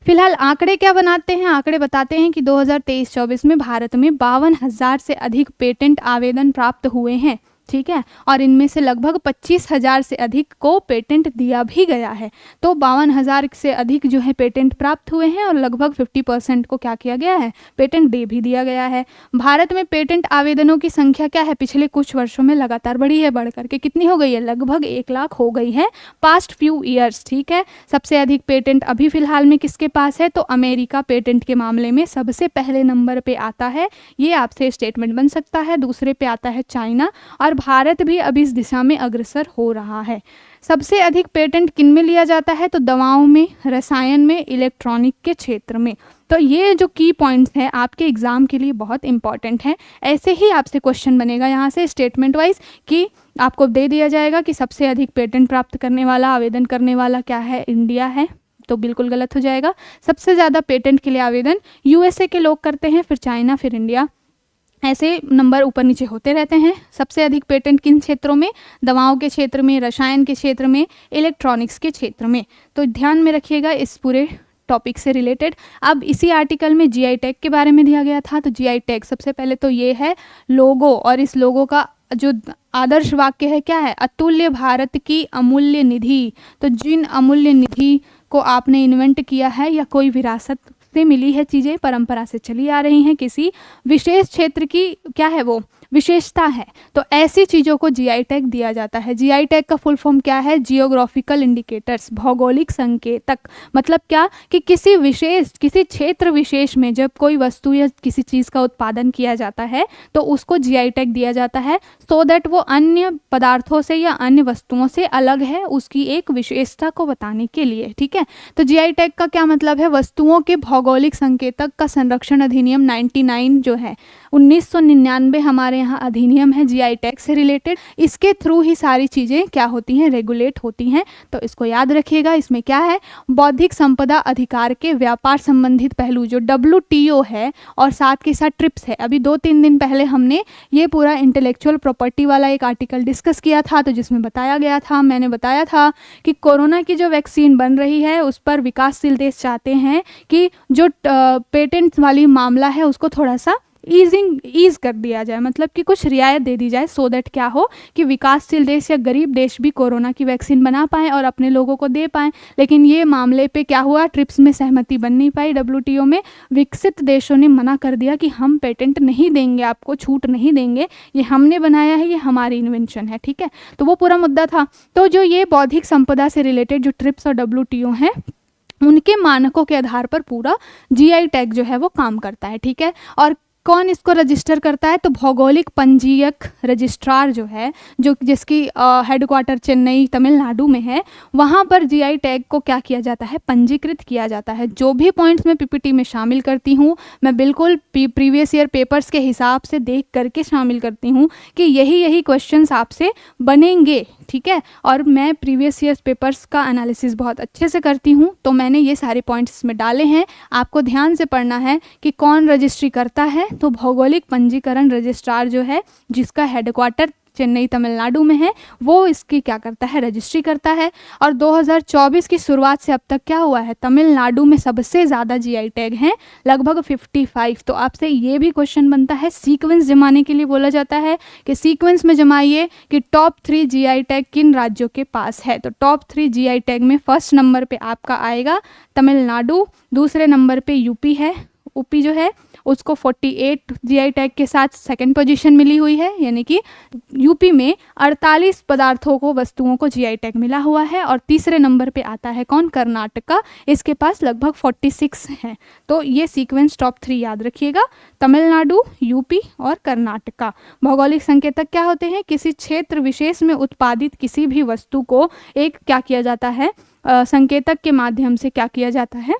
फिलहाल आंकड़े क्या बनाते हैं, आंकड़े बताते हैं कि 2023-24 में भारत में 52,000 से अधिक पेटेंट आवेदन प्राप्त हुए हैं, ठीक है, और इनमें से लगभग 25,000 से अधिक को पेटेंट दिया भी गया है। तो 52,000 से अधिक जो है पेटेंट प्राप्त हुए हैं और लगभग 50% को क्या किया गया है, पेटेंट दे भी दिया गया है। भारत में पेटेंट आवेदनों की संख्या क्या है, पिछले कुछ वर्षों में लगातार बढ़ी है, बढ़ करके कितनी हो गई है, लगभग 1 लाख हो गई है पास्ट फ्यू ईयर्स, ठीक है। सबसे अधिक पेटेंट अभी फिलहाल में किसके पास है, तो अमेरिका पेटेंट के मामले में सबसे पहले नंबर पे आता है, ये आपसे स्टेटमेंट बन सकता है। दूसरे पे आता है चाइना, और भारत भी अब इस दिशा में अग्रसर हो रहा है। सबसे अधिक पेटेंट किन में लिया जाता है, तो दवाओं में, रसायन में, इलेक्ट्रॉनिक के क्षेत्र में। तो ये जो की पॉइंट्स हैं आपके एग्जाम के लिए बहुत इंपॉर्टेंट हैं। ऐसे ही आपसे क्वेश्चन बनेगा यहाँ से स्टेटमेंट वाइज कि आपको दे दिया जाएगा कि सबसे अधिक पेटेंट प्राप्त करने वाला, आवेदन करने वाला क्या है, इंडिया है, तो बिल्कुल गलत हो जाएगा। सबसे ज़्यादा पेटेंट के लिए आवेदन यूएसए के लोग करते हैं, फिर चाइना, फिर इंडिया, ऐसे नंबर ऊपर नीचे होते रहते हैं। सबसे अधिक पेटेंट किन क्षेत्रों में, दवाओं के क्षेत्र में, रसायन के क्षेत्र में, इलेक्ट्रॉनिक्स के क्षेत्र में। तो ध्यान में रखिएगा इस पूरे टॉपिक से रिलेटेड। अब इसी आर्टिकल में जीआई टैग के बारे में दिया गया था। तो जीआई टैग सबसे पहले तो ये है लोगो, और इस लोगो का जो आदर्श वाक्य है क्या है, अतुल्य भारत की अमूल्य निधि। तो जिन अमूल्य निधि को आपने इन्वेंट किया है या कोई विरासत से मिली है चीज़ें, परंपरा से चली आ रही हैं, किसी विशेष क्षेत्र की क्या है वो विशेषता है, तो ऐसी चीज़ों को जीआई टैग दिया जाता है। जीआई टैग का फुल फॉर्म क्या है, जियोग्राफिकल इंडिकेटर्स, भौगोलिक संकेतक। मतलब क्या कि किसी क्षेत्र विशेष में जब कोई वस्तु या किसी चीज़ का उत्पादन किया जाता है तो उसको जीआई टैग दिया जाता है, सो दैट वो अन्य पदार्थों से या अन्य वस्तुओं से अलग है, उसकी एक विशेषता को बताने के लिए, ठीक है। तो जीआई टैग का क्या मतलब है, वस्तुओं के भौगोलिक संकेतक का संरक्षण अधिनियम 99 जो है 1999 हमारे यहाँ अधिनियम है जीआई टैग से रिलेटेड, इसके थ्रू ही सारी चीज़ें क्या होती हैं, रेगुलेट होती हैं। तो इसको याद रखिएगा। इसमें क्या है, बौद्धिक संपदा अधिकार के व्यापार संबंधित पहलू जो WTO है और साथ के साथ ट्रिप्स है। अभी 2-3 दिन पहले हमने ये पूरा इंटेलेक्चुअल प्रॉपर्टी वाला एक आर्टिकल डिस्कस किया था, तो जिसमें बताया गया था, मैंने बताया था कि कोरोना की जो वैक्सीन बन रही है उस पर विकासशील देश चाहते हैं कि जो पेटेंट वाली मामला है उसको थोड़ा सा ईज कर दिया जाए, मतलब कि कुछ रियायत दे दी जाए, सो दैट क्या हो कि विकासशील देश या गरीब देश भी कोरोना की वैक्सीन बना पाएँ और अपने लोगों को दे पाएँ। लेकिन ये मामले पे क्या हुआ, ट्रिप्स में सहमति बन नहीं पाई। WTO में विकसित देशों ने मना कर दिया कि हम पेटेंट नहीं देंगे, आपको छूट नहीं देंगे, ये हमने बनाया है, ये हमारी इन्वेंशन है, ठीक है। तो वो पूरा मुद्दा था। तो जो ये बौद्धिक संपदा से रिलेटेड जो ट्रिप्स और WTO हैं उनके मानकों के आधार पर पूरा जीआई टैग जो है वो काम करता है, ठीक है। और कौन इसको रजिस्टर करता है, तो भौगोलिक पंजीयक रजिस्ट्रार जो है, जो जिसकी हेडक्वार्टर चेन्नई तमिलनाडु में है, वहाँ पर जीआई टैग को क्या किया जाता है, पंजीकृत किया जाता है। जो भी पॉइंट्स मैं पीपीटी में शामिल करती हूँ मैं बिल्कुल प्रीवियस ईयर पेपर्स के हिसाब से देख करके शामिल करती हूँ कि यही क्वेश्चंस आपसे बनेंगे, ठीक है। और मैं प्रीवियस ईयर पेपर्स का एनालिसिस बहुत अच्छे से करती हूँ, तो मैंने ये सारे पॉइंट्स इसमें डाले हैं। आपको ध्यान से पढ़ना है कि कौन रजिस्ट्री करता है, तो भौगोलिक पंजीकरण रजिस्ट्रार जो है जिसका हेडक्वार्टर चेन्नई तमिलनाडु में है, वो इसकी क्या करता है, रजिस्ट्री करता है। और 2024 की शुरुआत से अब तक क्या हुआ है, तमिलनाडु में सबसे ज़्यादा जीआई टैग हैं, लगभग 55। तो आपसे ये भी क्वेश्चन बनता है, सीक्वेंस जमाने के लिए बोला जाता है कि सीक्वेंस में जमाइए कि टॉप 3 जीआई टैग किन राज्यों के पास है। तो टॉप 3 जीआई टैग में फर्स्ट नंबर पे आपका आएगा तमिलनाडु, दूसरे नंबर पे यूपी है, यूपी जो है उसको 48 जीआई टैग के साथ सेकंड पोजीशन मिली हुई है, यानी कि यूपी में 48 पदार्थों को, वस्तुओं को जीआई टैग मिला हुआ है। और तीसरे नंबर पे आता है कौन, कर्नाटका, इसके पास लगभग 46 हैं। तो ये सीक्वेंस टॉप 3 याद रखिएगा, तमिलनाडु, यूपी और कर्नाटका। भौगोलिक संकेतक क्या होते हैं, किसी क्षेत्र विशेष में उत्पादित किसी भी वस्तु को एक क्या किया जाता है, संकेतक के माध्यम से क्या किया जाता है,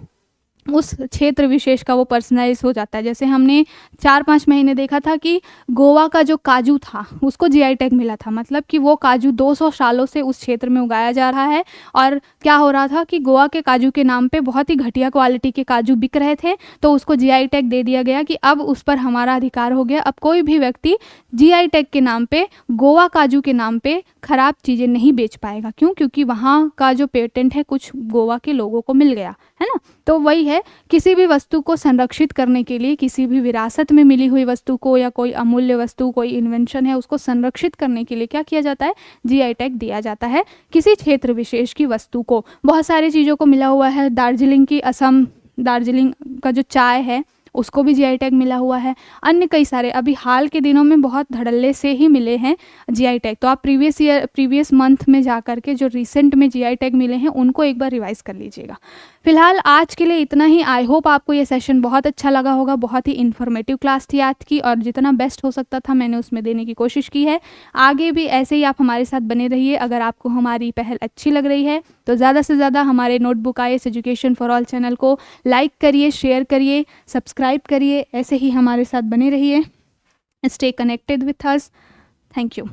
उस क्षेत्र विशेष का वो पर्सनलाइज हो जाता है। जैसे हमने 4-5 महीने देखा था कि गोवा का जो काजू था उसको जीआई टैग मिला था, मतलब कि वो काजू 200 सालों से उस क्षेत्र में उगाया जा रहा है और क्या हो रहा था कि गोवा के काजू के नाम पे बहुत ही घटिया क्वालिटी के काजू बिक रहे थे, तो उसको जीआई टैग दे दिया गया कि अब उस पर हमारा अधिकार हो गया। अब कोई भी व्यक्ति जीआई टैग के नाम पे, गोवा काजू के नाम पे खराब चीज़ें नहीं बेच पाएगा। क्यों? क्योंकि वहाँ का जो पेटेंट है कुछ गोवा के लोगों को मिल गया है ना। तो वही है, किसी भी वस्तु को संरक्षित करने के लिए, किसी भी विरासत में मिली हुई वस्तु को या कोई अमूल्य वस्तु, कोई इन्वेंशन है, उसको संरक्षित करने के लिए क्या किया जाता है, जीआई टैग दिया जाता है किसी क्षेत्र विशेष की वस्तु को। बहुत सारी चीज़ों को मिला हुआ है, दार्जिलिंग की, असम दार्जिलिंग का जो चाय है उसको भी जीआई टैग मिला हुआ है। अन्य कई सारे अभी हाल के दिनों में बहुत धड़ल्ले से ही मिले हैं जीआई टैग। तो आप प्रीवियस मंथ में जा कर के जो रिसेंट में जीआई टैग मिले हैं उनको एक बार रिवाइज कर लीजिएगा। फिलहाल आज के लिए इतना ही। आई होप आपको ये सेशन बहुत अच्छा लगा होगा। बहुत ही इन्फॉर्मेटिव क्लास थी आज की और जितना बेस्ट हो सकता था मैंने उसमें देने की कोशिश की है। आगे भी ऐसे ही आप हमारे साथ बने रहिए। अगर आपको हमारी पहल अच्छी लग रही है तो ज़्यादा से ज़्यादा हमारे notebook IAS education for all channel को लाइक करिए, शेयर करिए, सब्सक्राइब करिए। ऐसे ही हमारे साथ बने रहिए। Stay connected with us. Thank you.